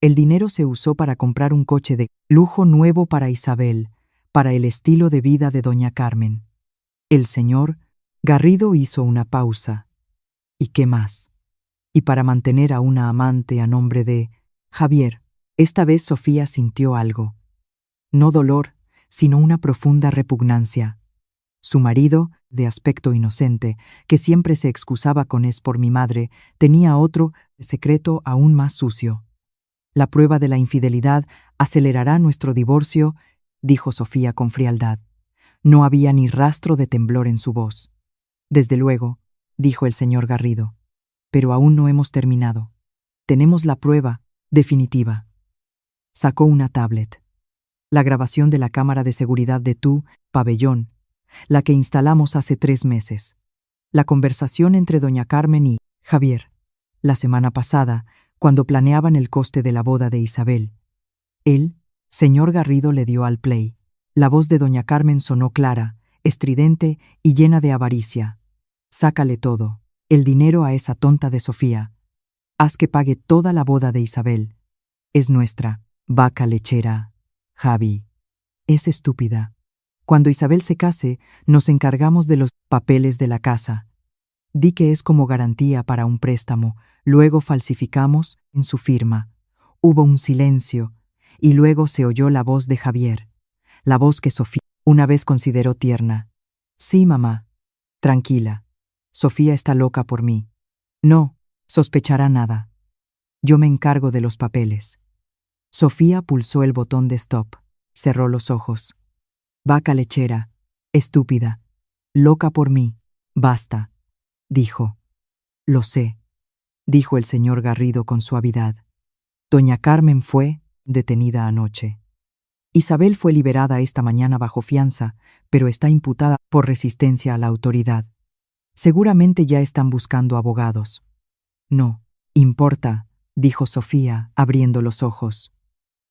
El dinero se usó para comprar un coche de lujo nuevo para Isabel, para el estilo de vida de doña Carmen. El señor Garrido hizo una pausa. ¿Y qué más? Y para mantener a una amante a nombre de Javier. Esta vez Sofía sintió algo. No dolor, sino una profunda repugnancia. Su marido, de aspecto inocente, que siempre se excusaba con "es por mi madre", tenía otro secreto aún más sucio. La prueba de la infidelidad acelerará nuestro divorcio, dijo Sofía con frialdad. No había ni rastro de temblor en su voz. Desde luego, dijo el señor Garrido, pero aún no hemos terminado. Tenemos la prueba definitiva. Sacó una tablet. La grabación de la cámara de seguridad de tu pabellón, la que instalamos hace 3 meses. La conversación entre doña Carmen y Javier, la semana pasada, cuando planeaban el coste de la boda de Isabel. El señor Garrido le dio al play. La voz de doña Carmen sonó clara, estridente y llena de avaricia. Sácale todo, el dinero a esa tonta de Sofía. Haz que pague toda la boda de Isabel. Es nuestra vaca lechera, Javi. Es estúpida. Cuando Isabel se case, nos encargamos de los papeles de la casa. Di que es como garantía para un préstamo, luego falsificamos en su firma. Hubo un silencio, y luego se oyó la voz de Javier, la voz que Sofía una vez consideró tierna. Sí, mamá. Tranquila. Sofía está loca por mí. No sospechará nada. Yo me encargo de los papeles. Sofía pulsó el botón de stop, cerró los ojos. Vaca lechera, estúpida, loca por mí, basta, dijo. Lo sé, dijo el señor Garrido con suavidad. Doña Carmen fue detenida anoche. Isabel fue liberada esta mañana bajo fianza, pero está imputada por resistencia a la autoridad. Seguramente ya están buscando abogados. No importa, dijo Sofía, abriendo los ojos.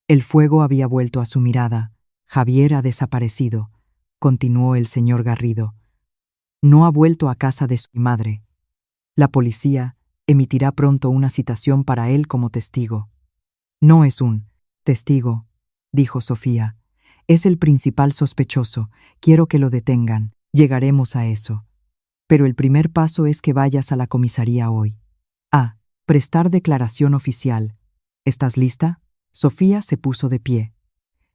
El fuego había vuelto a su mirada. Javier ha desaparecido, continuó el señor Garrido. No ha vuelto a casa de su madre. La policía emitirá pronto una citación para él como testigo. No es un testigo, dijo Sofía. Es el principal sospechoso. Quiero que lo detengan. Llegaremos a eso. Pero el primer paso es que vayas a la comisaría hoy. A. Prestar declaración oficial. ¿Estás lista? Sofía se puso de pie.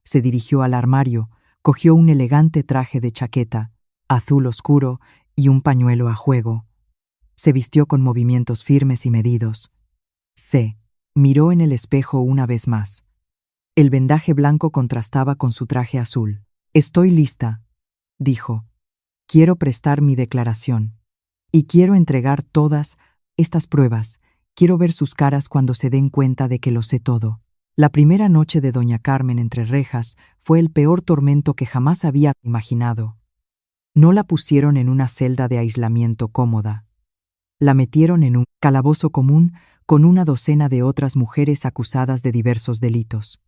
Se dirigió al armario, cogió un elegante traje de chaqueta, azul oscuro, y un pañuelo a juego. Se vistió con movimientos firmes y medidos. Se miró en el espejo una vez más. El vendaje blanco contrastaba con su traje azul. Estoy lista, dijo. Quiero prestar mi declaración. Y quiero entregar todas estas pruebas. Quiero ver sus caras cuando se den cuenta de que lo sé todo. La primera noche de doña Carmen entre rejas fue el peor tormento que jamás había imaginado. No la pusieron en una celda de aislamiento cómoda. La metieron en un calabozo común con una docena de otras mujeres acusadas de diversos delitos.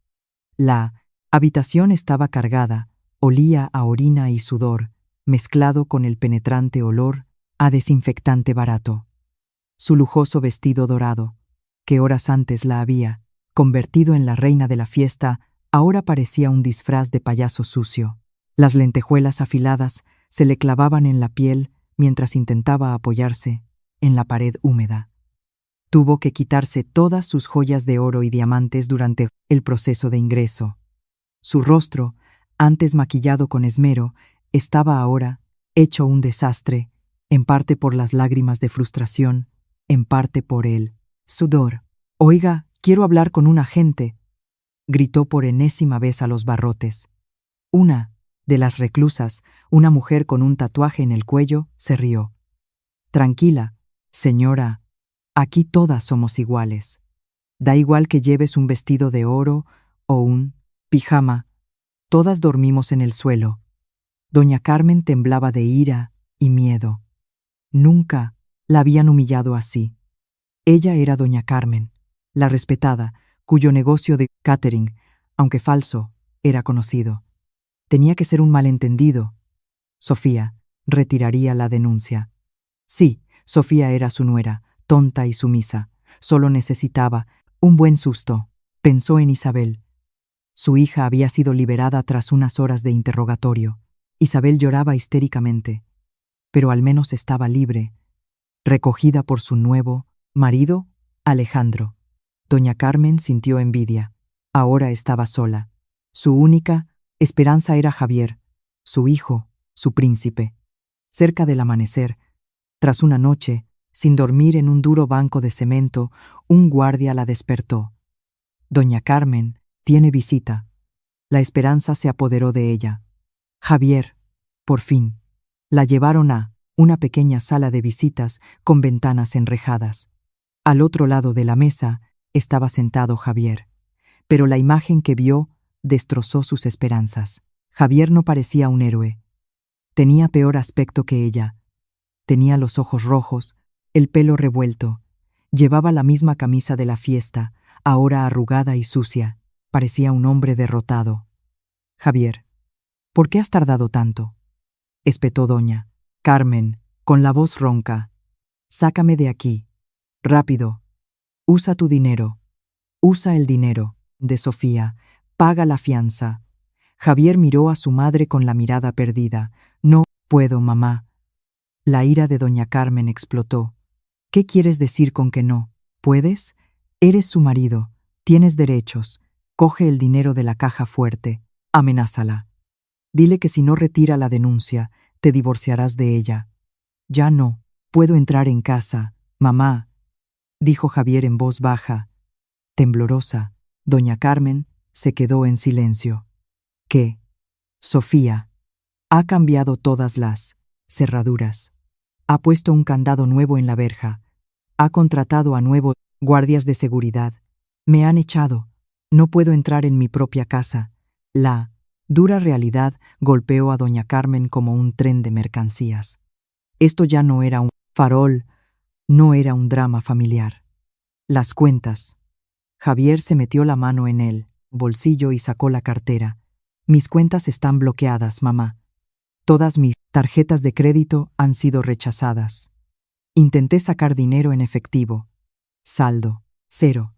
La habitación estaba cargada, olía a orina y sudor, mezclado con el penetrante olor a desinfectante barato. Su lujoso vestido dorado, que horas antes la había convertido en la reina de la fiesta, ahora parecía un disfraz de payaso sucio. Las lentejuelas afiladas se le clavaban en la piel mientras intentaba apoyarse en la pared húmeda. Tuvo que quitarse todas sus joyas de oro y diamantes durante el proceso de ingreso. Su rostro, antes maquillado con esmero, estaba ahora hecho un desastre, en parte por las lágrimas de frustración, en parte por el sudor. «Oiga, quiero hablar con un agente», gritó por enésima vez a los barrotes. Una de las reclusas, una mujer con un tatuaje en el cuello, se rió. «Tranquila, señora, aquí todas somos iguales. Da igual que lleves un vestido de oro o un pijama, todas dormimos en el suelo». Doña Carmen temblaba de ira y miedo. Nunca la habían humillado así. Ella era doña Carmen, la respetada, cuyo negocio de catering, aunque falso, era conocido. Tenía que ser un malentendido. Sofía retiraría la denuncia. Sí, Sofía era su nuera, tonta y sumisa. Solo necesitaba un buen susto. Pensó en Isabel. Su hija había sido liberada tras unas horas de interrogatorio. Isabel lloraba histéricamente, pero al menos estaba libre, recogida por su nuevo marido, Alejandro. Doña Carmen sintió envidia. Ahora estaba sola. Su única esperanza era Javier, su hijo, su príncipe. Cerca del amanecer, tras una noche, sin dormir en un duro banco de cemento, un guardia la despertó. «Doña Carmen tiene visita». La esperanza se apoderó de ella. Javier, por fin. La llevaron a una pequeña sala de visitas con ventanas enrejadas. Al otro lado de la mesa estaba sentado Javier, pero la imagen que vio destrozó sus esperanzas. Javier no parecía un héroe. Tenía peor aspecto que ella. Tenía los ojos rojos, el pelo revuelto. Llevaba la misma camisa de la fiesta, ahora arrugada y sucia. Parecía un hombre derrotado. «Javier, ¿por qué has tardado tanto?», espetó doña Carmen, con la voz ronca. «Sácame de aquí. Rápido. Usa tu dinero. Usa el dinero de Sofía. Paga la fianza». Javier miró a su madre con la mirada perdida. «No puedo, mamá». La ira de doña Carmen explotó. «¿Qué quieres decir con que no puedes? Eres su marido. Tienes derechos. Coge el dinero de la caja fuerte. Amenázala. Dile que si no retira la denuncia, te divorciarás de ella». «Ya no puedo entrar en casa, mamá», dijo Javier en voz baja. Temblorosa, doña Carmen se quedó en silencio. «¿Qué?» «Sofía ha cambiado todas las cerraduras. Ha puesto un candado nuevo en la verja. Ha contratado a nuevos guardias de seguridad. Me han echado. No puedo entrar en mi propia casa». La dura realidad golpeó a doña Carmen como un tren de mercancías. Esto ya no era un farol, no era un drama familiar. Las cuentas. Javier se metió la mano en el bolsillo y sacó la cartera. «Mis cuentas están bloqueadas, mamá. Todas mis tarjetas de crédito han sido rechazadas. Intenté sacar dinero en efectivo. Saldo, cero.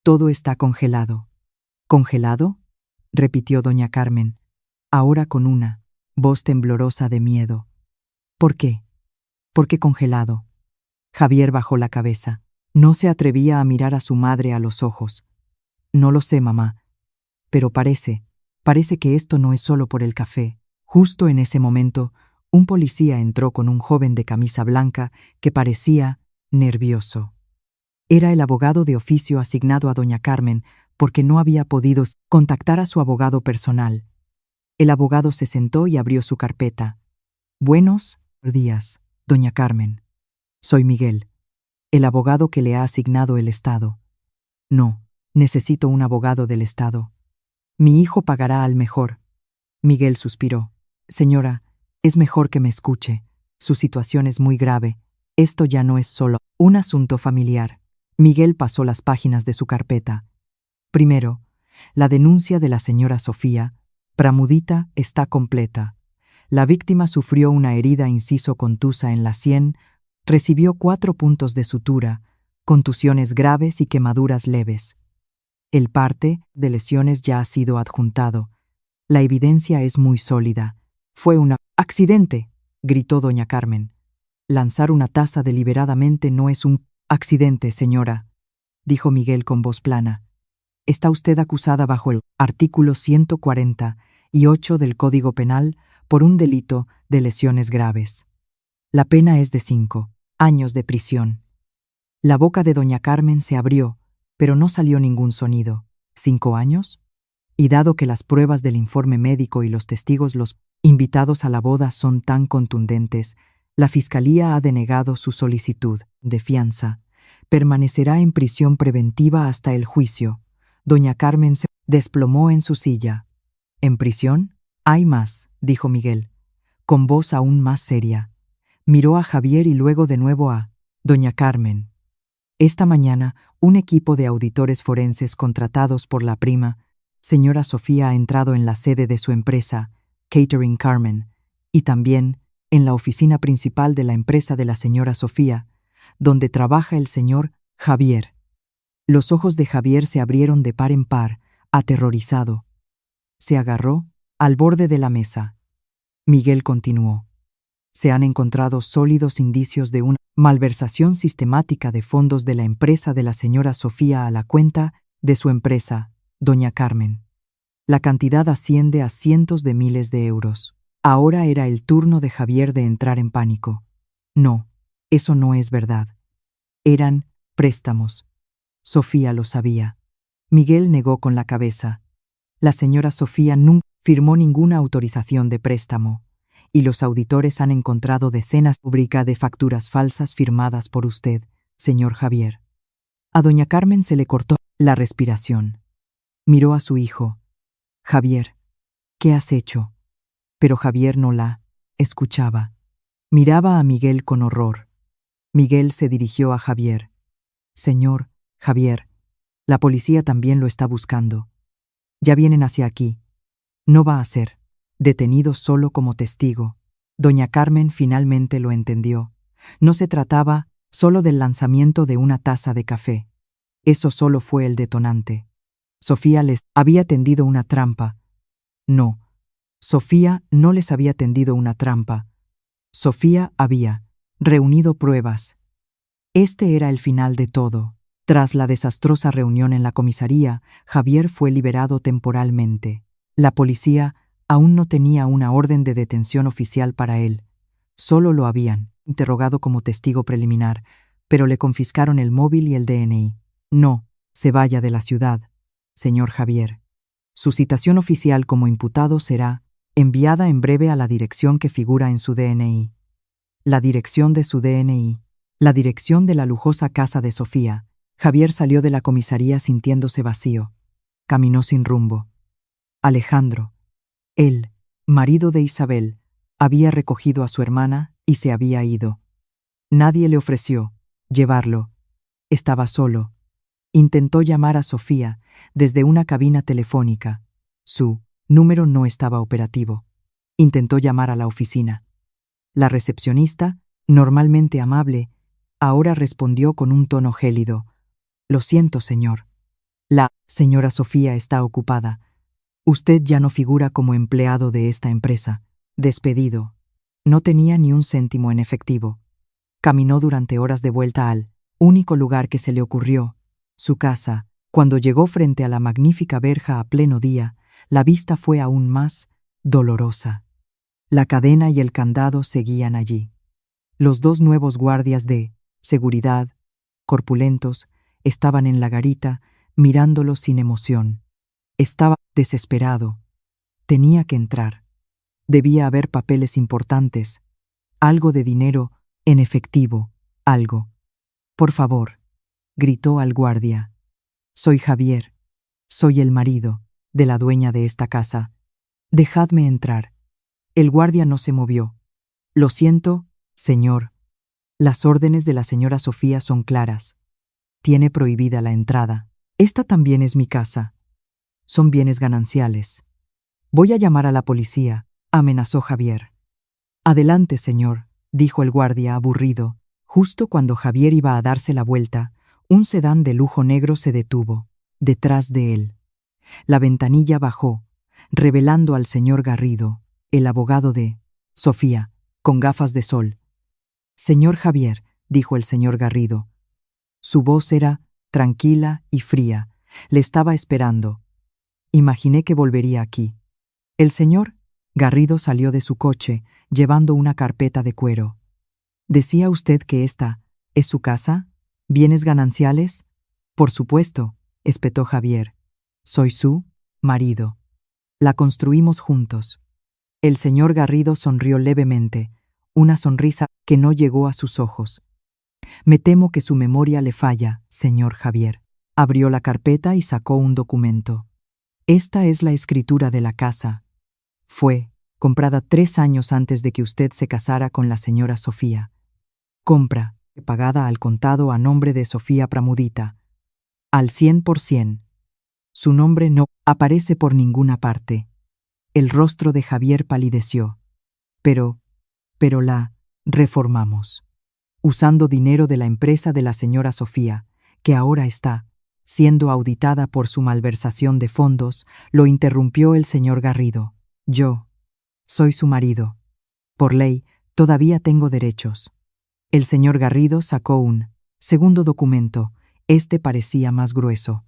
Todo está congelado». «¿Congelado?», repitió doña Carmen, ahora con una voz temblorosa de miedo. «¿Por qué? ¿Por qué congelado?». Javier bajó la cabeza. No se atrevía a mirar a su madre a los ojos. «No lo sé, mamá, pero parece que esto no es solo por el café». Justo en ese momento, un policía entró con un joven de camisa blanca que parecía nervioso. Era el abogado de oficio asignado a doña Carmen porque no había podido contactar a su abogado personal. El abogado se sentó y abrió su carpeta. Buenos días, doña Carmen. Soy Miguel, el abogado que le ha asignado el Estado. No, necesito un abogado del Estado. Mi hijo pagará al mejor. Miguel suspiró. Señora, es mejor que me escuche. Su situación es muy grave. Esto ya no es solo un asunto familiar. Miguel pasó las páginas de su carpeta. Primero, la denuncia de la señora Sofía Pramudita está completa. La víctima sufrió una herida inciso contusa en la sien, recibió 4 puntos de sutura, contusiones graves y quemaduras leves. El parte de lesiones ya ha sido adjuntado. La evidencia es muy sólida. Fue un accidente, gritó doña Carmen. Lanzar una taza deliberadamente no es un accidente, señora, dijo Miguel con voz plana. Está usted acusada bajo el artículo 148 del Código Penal por un delito de lesiones graves. La pena es de 5 años de prisión. La boca de doña Carmen se abrió, pero no salió ningún sonido. ¿5 años? Y dado que las pruebas del informe médico y los testigos los invitados a la boda son tan contundentes, la Fiscalía ha denegado su solicitud de fianza. Permanecerá en prisión preventiva hasta el juicio. Doña Carmen se desplomó en su silla. ¿En prisión? Hay más, dijo Miguel, con voz aún más seria. Miró a Javier y luego de nuevo a doña Carmen. Esta mañana, un equipo de auditores forenses contratados por la prima, señora Sofía, ha entrado en la sede de su empresa, Catering Carmen, y también en la oficina principal de la empresa de la señora Sofía, donde trabaja el señor Javier. Los ojos de Javier se abrieron de par en par, aterrorizado. Se agarró al borde de la mesa. Miguel continuó. Se han encontrado sólidos indicios de una malversación sistemática de fondos de la empresa de la señora Sofía a la cuenta de su empresa, doña Carmen. La cantidad asciende a cientos de miles de euros. Ahora era el turno de Javier de entrar en pánico. No, eso no es verdad. Eran préstamos. Sofía lo sabía. Miguel negó con la cabeza. La señora Sofía nunca firmó ninguna autorización de préstamo, y los auditores han encontrado decenas de facturas falsas firmadas por usted, señor Javier. A doña Carmen se le cortó la respiración. Miró a su hijo. Javier, ¿qué has hecho? Pero Javier no la escuchaba. Miraba a Miguel con horror. Miguel se dirigió a Javier. Señor Javier, la policía también lo está buscando. Ya vienen hacia aquí. No va a ser detenido solo como testigo. Doña Carmen finalmente lo entendió. No se trataba solo del lanzamiento de una taza de café. Eso solo fue el detonante. Sofía les había tendido una trampa. No, Sofía no les había tendido una trampa. Sofía había reunido pruebas. Este era el final de todo. Tras la desastrosa reunión en la comisaría, Javier fue liberado temporalmente. La policía aún no tenía una orden de detención oficial para él. Solo lo habían interrogado como testigo preliminar, pero le confiscaron el móvil y el DNI. No se vaya de la ciudad, señor Javier. Su citación oficial como imputado será enviada en breve a la dirección que figura en su DNI. La dirección de su DNI. La dirección de la lujosa casa de Sofía. Javier salió de la comisaría sintiéndose vacío. Caminó sin rumbo. Alejandro, el marido de Isabel, había recogido a su hermana y se había ido. Nadie le ofreció llevarlo. Estaba solo. Intentó llamar a Sofía desde una cabina telefónica. Su número no estaba operativo. Intentó llamar a la oficina. La recepcionista, normalmente amable, ahora respondió con un tono gélido. Lo siento, señor. La señora Sofía está ocupada. Usted ya no figura como empleado de esta empresa. Despedido. No tenía ni un céntimo en efectivo. Caminó durante horas de vuelta al único lugar que se le ocurrió, su casa. Cuando llegó frente a la magnífica verja a pleno día, la vista fue aún más dolorosa. La cadena y el candado seguían allí. Los 2 nuevos guardias de seguridad, corpulentos, estaban en la garita, mirándolo sin emoción. Estaba desesperado. Tenía que entrar. Debía haber papeles importantes, algo de dinero en efectivo, algo. Por favor, gritó al guardia. Soy Javier. Soy el marido de la dueña de esta casa. Dejadme entrar. El guardia no se movió. Lo siento, señor. Las órdenes de la señora Sofía son claras. Tiene prohibida la entrada. Esta también es mi casa. Son bienes gananciales. Voy a llamar a la policía, amenazó Javier. Adelante, señor, dijo el guardia aburrido. Justo cuando Javier iba a darse la vuelta, un sedán de lujo negro se detuvo, detrás de él. La ventanilla bajó, revelando al señor Garrido, el abogado de Sofía, con gafas de sol. Señor Javier, dijo el señor Garrido. Su voz era tranquila y fría. Le estaba esperando. Imaginé que volvería aquí. El señor Garrido salió de su coche, llevando una carpeta de cuero. ¿Decía usted que esta es su casa? ¿Bienes gananciales? Por supuesto, espetó Javier. Soy su marido. La construimos juntos. El señor Garrido sonrió levemente, una sonrisa que no llegó a sus ojos. Me temo que su memoria le falla, señor Javier. Abrió la carpeta y sacó un documento. Esta es la escritura de la casa. Fue comprada 3 años antes de que usted se casara con la señora Sofía. Compra, pagada al contado a nombre de Sofía Pramudita. Al 100%. Su nombre no aparece por ninguna parte. El rostro de Javier palideció. Pero la reformamos. Usando dinero de la empresa de la señora Sofía, que ahora está siendo auditada por su malversación de fondos, lo interrumpió el señor Garrido. Yo soy su marido. Por ley, todavía tengo derechos. El señor Garrido sacó un segundo documento. Este parecía más grueso.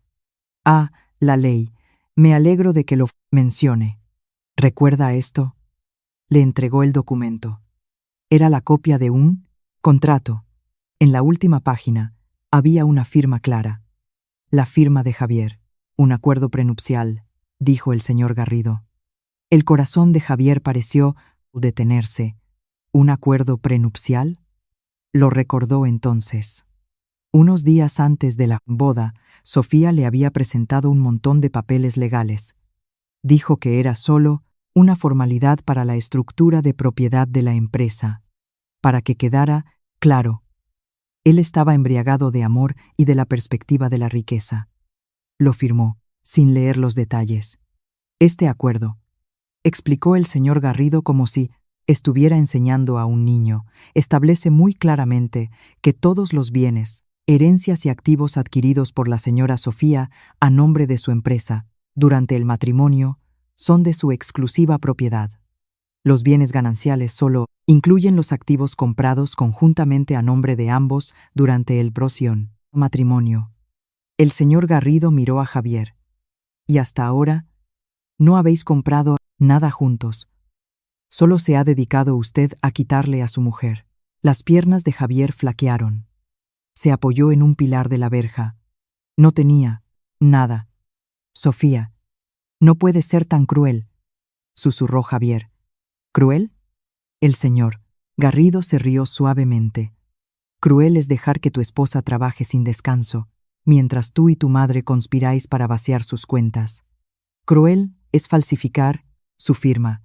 Ah, la ley. Me alegro de que lo mencione. ¿Recuerda esto? Le entregó el documento. Era la copia de un contrato. En la última página había una firma clara. La firma de Javier. Un acuerdo prenupcial, dijo el señor Garrido. El corazón de Javier pareció detenerse. ¿Un acuerdo prenupcial? Lo recordó entonces. Unos días antes de la boda, Sofía le había presentado un montón de papeles legales. Dijo que era solo una formalidad para la estructura de propiedad de la empresa. Para que quedara claro, él estaba embriagado de amor y de la perspectiva de la riqueza. Lo firmó, sin leer los detalles. Este acuerdo, explicó el señor Garrido como si estuviera enseñando a un niño, establece muy claramente que todos los bienes, herencias y activos adquiridos por la señora Sofía a nombre de su empresa durante el matrimonio son de su exclusiva propiedad. Los bienes gananciales solo incluyen los activos comprados conjuntamente a nombre de ambos durante el próximo matrimonio. El señor Garrido miró a Javier. Y hasta ahora, no habéis comprado nada juntos. Solo se ha dedicado usted a quitarle a su mujer. Las piernas de Javier flaquearon. Se apoyó en un pilar de la verja. No tenía nada. Sofía, no puede ser tan cruel, susurró Javier. ¿Cruel? El señor Garrido se rió suavemente. Cruel es dejar que tu esposa trabaje sin descanso, mientras tú y tu madre conspiráis para vaciar sus cuentas. Cruel es falsificar su firma.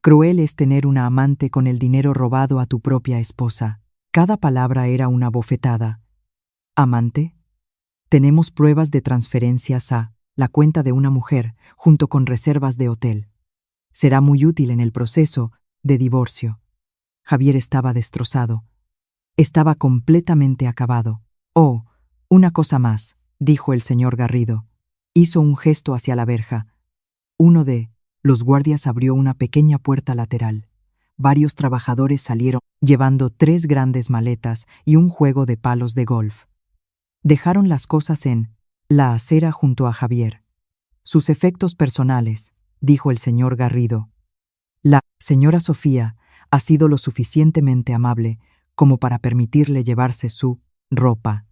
Cruel es tener una amante con el dinero robado a tu propia esposa. Cada palabra era una bofetada. ¿Amante? Tenemos pruebas de transferencias a la cuenta de una mujer, junto con reservas de hotel. Será muy útil en el proceso de divorcio. Javier estaba destrozado. Estaba completamente acabado. Oh, una cosa más, dijo el señor Garrido. Hizo un gesto hacia la verja. Uno de los guardias abrió una pequeña puerta lateral. Varios trabajadores salieron, llevando 3 grandes maletas y un juego de palos de golf. Dejaron las cosas en la acera junto a Javier. Sus efectos personales, dijo el señor Garrido. La señora Sofía ha sido lo suficientemente amable como para permitirle llevarse su ropa.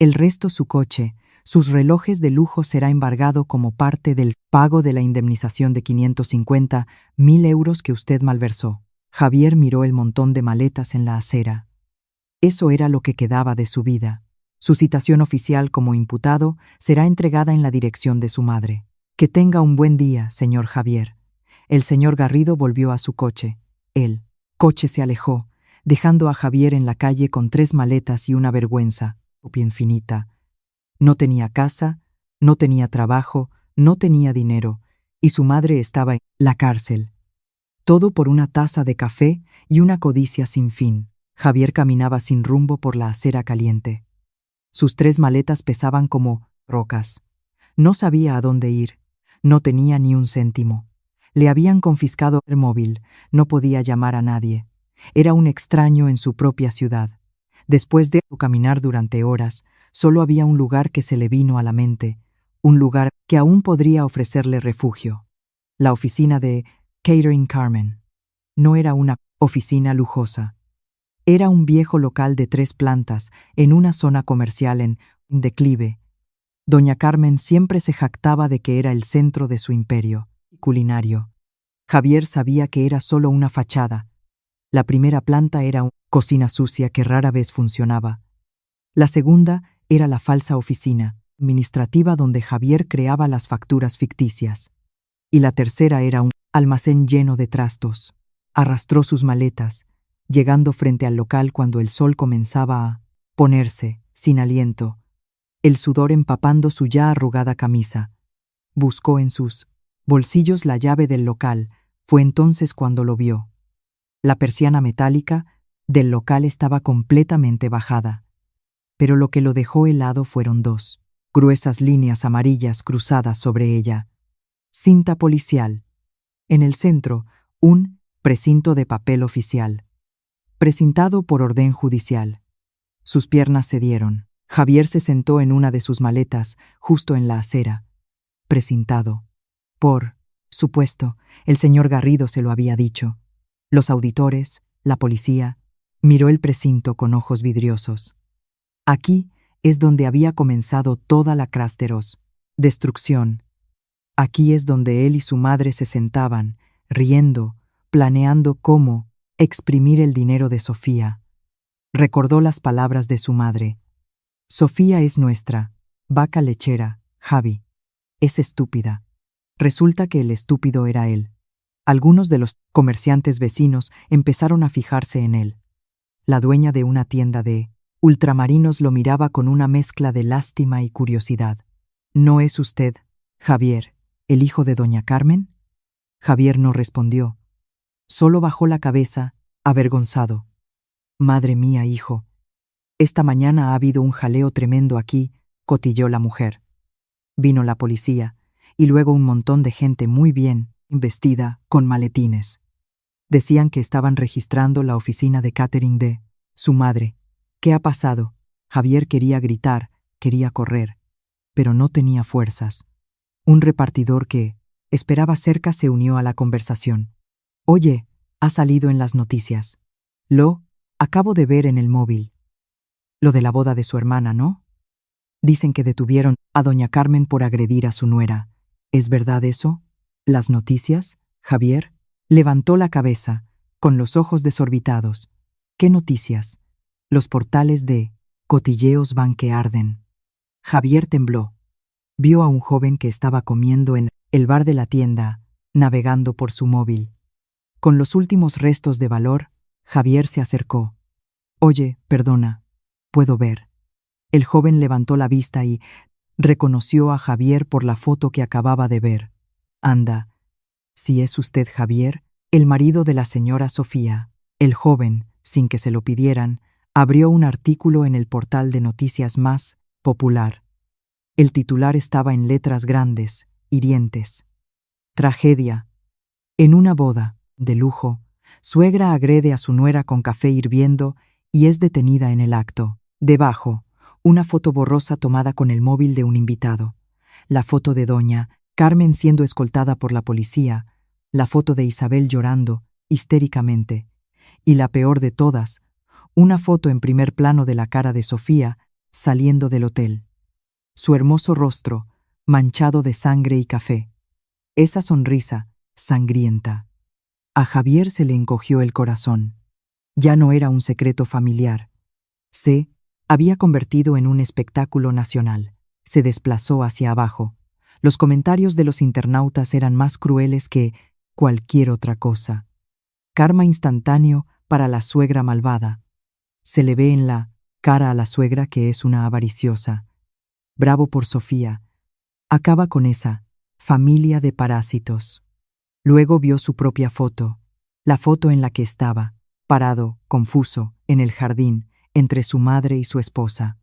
El resto su coche, sus relojes de lujo será embargado como parte del pago de la indemnización de 550.000 euros que usted malversó. Javier miró el montón de maletas en la acera. Eso era lo que quedaba de su vida. Su citación oficial como imputado será entregada en la dirección de su madre. Que tenga un buen día, señor Javier. El señor Garrido volvió a su coche. El coche se alejó, dejando a Javier en la calle con 3 maletas y una vergüenza infinita. No tenía casa, no tenía trabajo, no tenía dinero, y su madre estaba en la cárcel. Todo por una taza de café y una codicia sin fin. Javier caminaba sin rumbo por la acera caliente. Sus 3 maletas pesaban como rocas. No sabía a dónde ir. No tenía ni un céntimo. Le habían confiscado el móvil. No podía llamar a nadie. Era un extraño en su propia ciudad. Después de caminar durante horas, solo había un lugar que se le vino a la mente, un lugar que aún podría ofrecerle refugio. La oficina de Catering Carmen. No era una oficina lujosa. Era un viejo local de 3 plantas en una zona comercial en declive. Doña Carmen siempre se jactaba de que era el centro de su imperio culinario. Javier sabía que era solo una fachada. La primera planta era una cocina sucia que rara vez funcionaba. La segunda era la falsa oficina administrativa donde Javier creaba las facturas ficticias. Y la tercera era un almacén lleno de trastos. Arrastró sus maletas, llegando frente al local cuando el sol comenzaba a ponerse, sin aliento, el sudor empapando su ya arrugada camisa. Buscó en sus bolsillos la llave del local. Fue entonces cuando lo vio. La persiana metálica del local estaba completamente bajada, pero lo que lo dejó helado fueron 2 gruesas líneas amarillas cruzadas sobre ella. Cinta policial. En el centro, un precinto de papel oficial. Precintado por orden judicial. Sus piernas cedieron. Javier se sentó en una de sus maletas, justo en la acera. Precintado. Por supuesto, el señor Garrido se lo había dicho. Los auditores, la policía, miró el precinto con ojos vidriosos. Aquí es donde había comenzado toda la crásteros destrucción. Aquí es donde él y su madre se sentaban, riendo, planeando cómo exprimir el dinero de Sofía. Recordó las palabras de su madre. Sofía es nuestra vaca lechera, Javi. Es estúpida. Resulta que el estúpido era él. Algunos de los comerciantes vecinos empezaron a fijarse en él. La dueña de una tienda de ultramarinos lo miraba con una mezcla de lástima y curiosidad. ¿No es usted, Javier, el hijo de doña Carmen? Javier no respondió. Solo bajó la cabeza, avergonzado. Madre mía, hijo. Esta mañana ha habido un jaleo tremendo aquí, cotilló la mujer. Vino la policía, y luego un montón de gente muy bien vestida, con maletines. Decían que estaban registrando la oficina de catering de su madre. ¿Qué ha pasado? Javier quería gritar, quería correr, pero no tenía fuerzas. Un repartidor que esperaba cerca se unió a la conversación. Oye, ha salido en las noticias. Lo acabo de ver en el móvil. Lo de la boda de su hermana, ¿no? Dicen que detuvieron a doña Carmen por agredir a su nuera. ¿Es verdad eso? ¿Las noticias? Javier levantó la cabeza, con los ojos desorbitados. ¿Qué noticias? Los portales de cotilleos van que arden. Javier tembló. Vio a un joven que estaba comiendo en el bar de la tienda, navegando por su móvil. Con los últimos restos de valor, Javier se acercó. Oye, perdona, ¿puedo ver? El joven levantó la vista y reconoció a Javier por la foto que acababa de ver. Anda, si es usted Javier, el marido de la señora Sofía. El joven, sin que se lo pidieran, abrió un artículo en el portal de noticias más popular. El titular estaba en letras grandes, hirientes. Tragedia. En una boda, de lujo, suegra agrede a su nuera con café hirviendo y es detenida en el acto. Debajo, una foto borrosa tomada con el móvil de un invitado. La foto de doña Carmen siendo escoltada por la policía. La foto de Isabel llorando, histéricamente. Y la peor de todas, una foto en primer plano de la cara de Sofía, saliendo del hotel. Su hermoso rostro, manchado de sangre y café. Esa sonrisa, sangrienta. A Javier se le encogió el corazón. Ya no era un secreto familiar. Se había convertido en un espectáculo nacional. Se desplazó hacia abajo. Los comentarios de los internautas eran más crueles que cualquier otra cosa. Karma instantáneo para la suegra malvada. Se le ve en la cara a la suegra que es una avariciosa. Bravo por Sofía. Acaba con esa familia de parásitos. Luego vio su propia foto, la foto en la que estaba, parado, confuso, en el jardín, entre su madre y su esposa.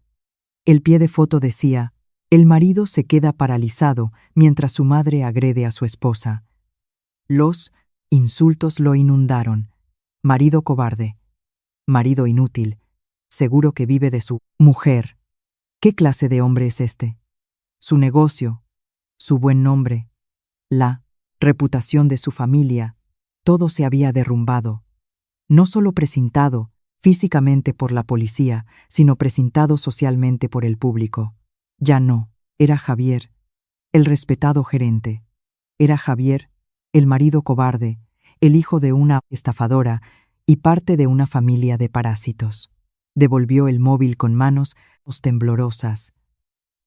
El pie de foto decía: el marido se queda paralizado mientras su madre agrede a su esposa. Los insultos lo inundaron. Marido cobarde. Marido inútil. Seguro que vive de su mujer. ¿Qué clase de hombre es este? Su negocio, su buen nombre, la reputación de su familia, todo se había derrumbado. No solo precintado físicamente por la policía, sino precintado socialmente por el público. Ya no, era Javier, el respetado gerente. Era Javier, el marido cobarde, el hijo de una estafadora y parte de una familia de parásitos. Devolvió el móvil con manos temblorosas.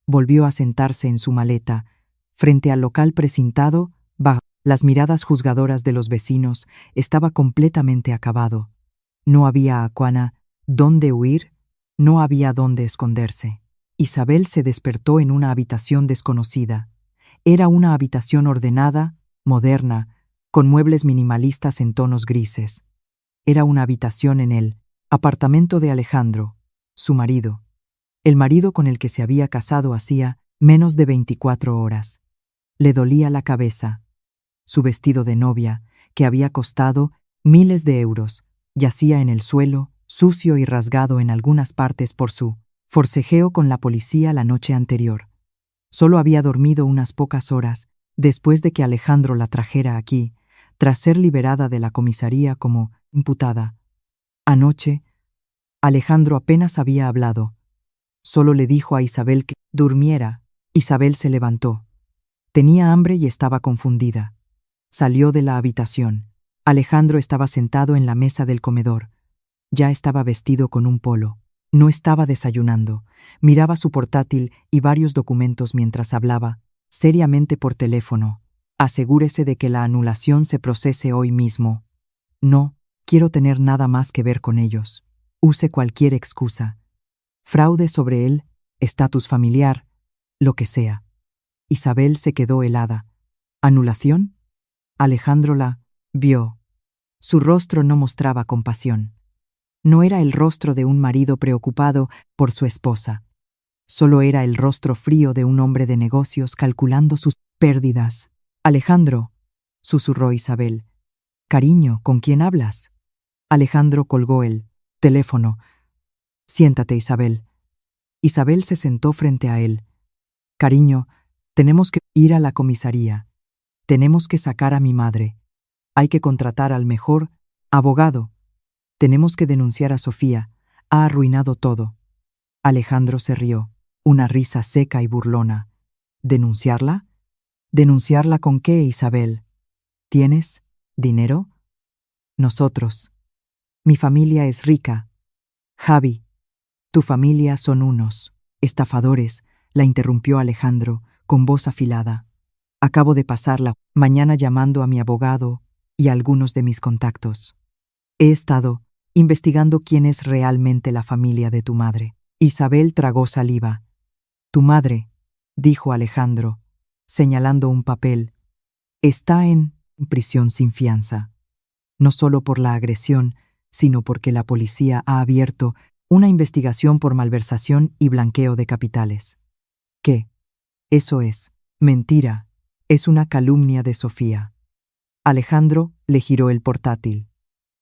Volvió a sentarse en su maleta, frente al local precintado, bajo las miradas juzgadoras de los vecinos. Estaba completamente acabado. No había a Juana dónde huir, no había dónde esconderse. Isabel se despertó en una habitación desconocida. Era una habitación ordenada, moderna, con muebles minimalistas en tonos grises. Era una habitación en el apartamento de Alejandro, su marido. El marido con el que se había casado hacía menos de 24 horas. Le dolía la cabeza. Su vestido de novia, que había costado miles de euros, yacía en el suelo, sucio y rasgado en algunas partes por su forcejeo con la policía la noche anterior. Solo había dormido unas pocas horas después de que Alejandro la trajera aquí, tras ser liberada de la comisaría como imputada. Anoche, Alejandro apenas había hablado. Solo le dijo a Isabel que durmiera. Isabel se levantó. Tenía hambre y estaba confundida. Salió de la habitación. Alejandro estaba sentado en la mesa del comedor. Ya estaba vestido con un polo. No estaba desayunando. Miraba su portátil y varios documentos mientras hablaba, seriamente por teléfono. Asegúrese de que la anulación se procese hoy mismo. No, quiero tener nada más que ver con ellos. Use cualquier excusa. Fraude sobre él, estatus familiar, lo que sea. Isabel se quedó helada. ¿Anulación? Alejandro la vio. Su rostro no mostraba compasión. No era el rostro de un marido preocupado por su esposa. Solo era el rostro frío de un hombre de negocios calculando sus pérdidas. Alejandro, susurró Isabel. Cariño, ¿con quién hablas? Alejandro colgó el teléfono. Siéntate, Isabel. Isabel se sentó frente a él. Cariño, tenemos que ir a la comisaría. Tenemos que sacar a mi madre. Hay que contratar al mejor abogado. Tenemos que denunciar a Sofía. Ha arruinado todo. Alejandro se rió, una risa seca y burlona. ¿Denunciarla? ¿Denunciarla con qué, Isabel? ¿Tienes dinero? Nosotros. Mi familia es rica. Javi, tu familia son unos estafadores, la interrumpió Alejandro, con voz afilada. Acabo de pasar la mañana llamando a mi abogado y a algunos de mis contactos. He estado investigando quién es realmente la familia de tu madre. Isabel tragó saliva. Tu madre, dijo Alejandro, señalando un papel, está en prisión sin fianza. No solo por la agresión, sino porque la policía ha abierto una investigación por malversación y blanqueo de capitales. ¿Qué? Eso es mentira. Es una calumnia de Sofía. Alejandro le giró el portátil.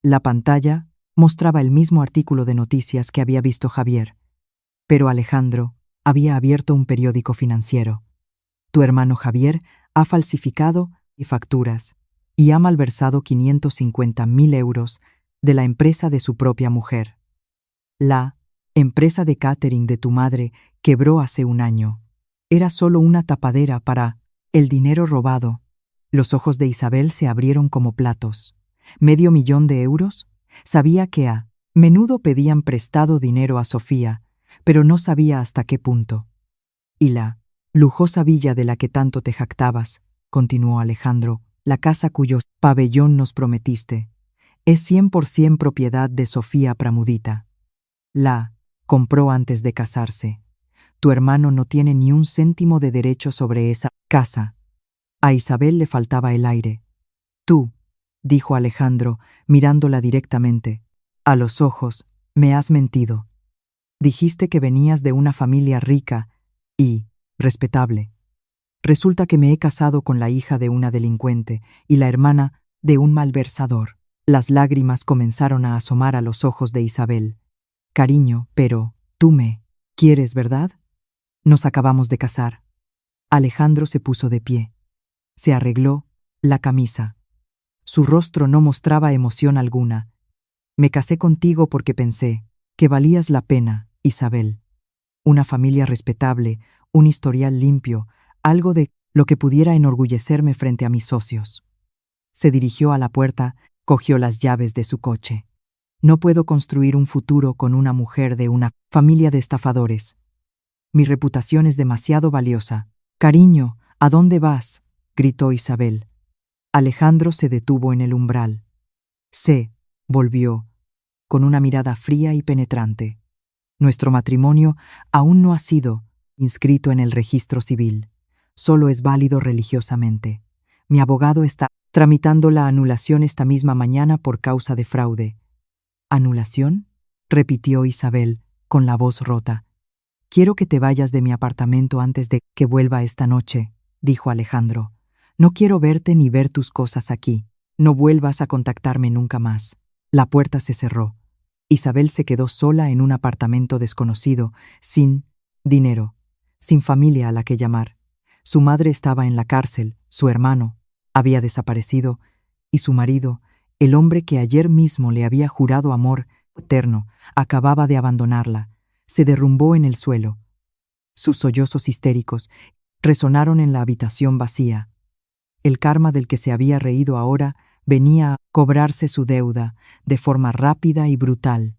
La pantalla mostraba el mismo artículo de noticias que había visto Javier. Pero Alejandro había abierto un periódico financiero. Tu hermano Javier ha falsificado facturas y ha malversado 550.000 euros de la empresa de su propia mujer. La empresa de catering de tu madre quebró hace un año. Era solo una tapadera para el dinero robado. Los ojos de Isabel se abrieron como platos. ¿500,000 euros? Sabía que a menudo pedían prestado dinero a Sofía, pero no sabía hasta qué punto. Y la lujosa villa de la que tanto te jactabas, continuó Alejandro, la casa cuyo pabellón nos prometiste, es 100% propiedad de Sofía Pramudita. La compró antes de casarse. Tu hermano no tiene ni un céntimo de derecho sobre esa casa. A Isabel le faltaba el aire. Tú, dijo Alejandro, mirándola directamente, a los ojos, me has mentido. Dijiste que venías de una familia rica y respetable. Resulta que me he casado con la hija de una delincuente y la hermana de un malversador. Las lágrimas comenzaron a asomar a los ojos de Isabel. Cariño, pero tú me quieres, ¿verdad? Nos acabamos de casar. Alejandro se puso de pie. Se arregló la camisa. Su rostro no mostraba emoción alguna. Me casé contigo porque pensé que valías la pena, Isabel. Una familia respetable, un historial limpio, algo de lo que pudiera enorgullecerme frente a mis socios. Se dirigió a la puerta, cogió las llaves de su coche. No puedo construir un futuro con una mujer de una familia de estafadores. Mi reputación es demasiado valiosa. Cariño, ¿a dónde vas?, gritó Isabel. Alejandro se detuvo en el umbral. Volvió, con una mirada fría y penetrante. Nuestro matrimonio aún no ha sido inscrito en el registro civil. Solo es válido religiosamente. Mi abogado está tramitando la anulación esta misma mañana por causa de fraude. ¿Anulación?, repitió Isabel, con la voz rota. Quiero que te vayas de mi apartamento antes de que vuelva esta noche, dijo Alejandro. No quiero verte ni ver tus cosas aquí. No vuelvas a contactarme nunca más. La puerta se cerró. Isabel se quedó sola en un apartamento desconocido, sin dinero, sin familia a la que llamar. Su madre estaba en la cárcel, su hermano había desaparecido, y su marido, el hombre que ayer mismo le había jurado amor eterno, acababa de abandonarla. Se derrumbó en el suelo. Sus sollozos histéricos resonaron en la habitación vacía. El karma del que se había reído ahora venía a cobrarse su deuda de forma rápida y brutal.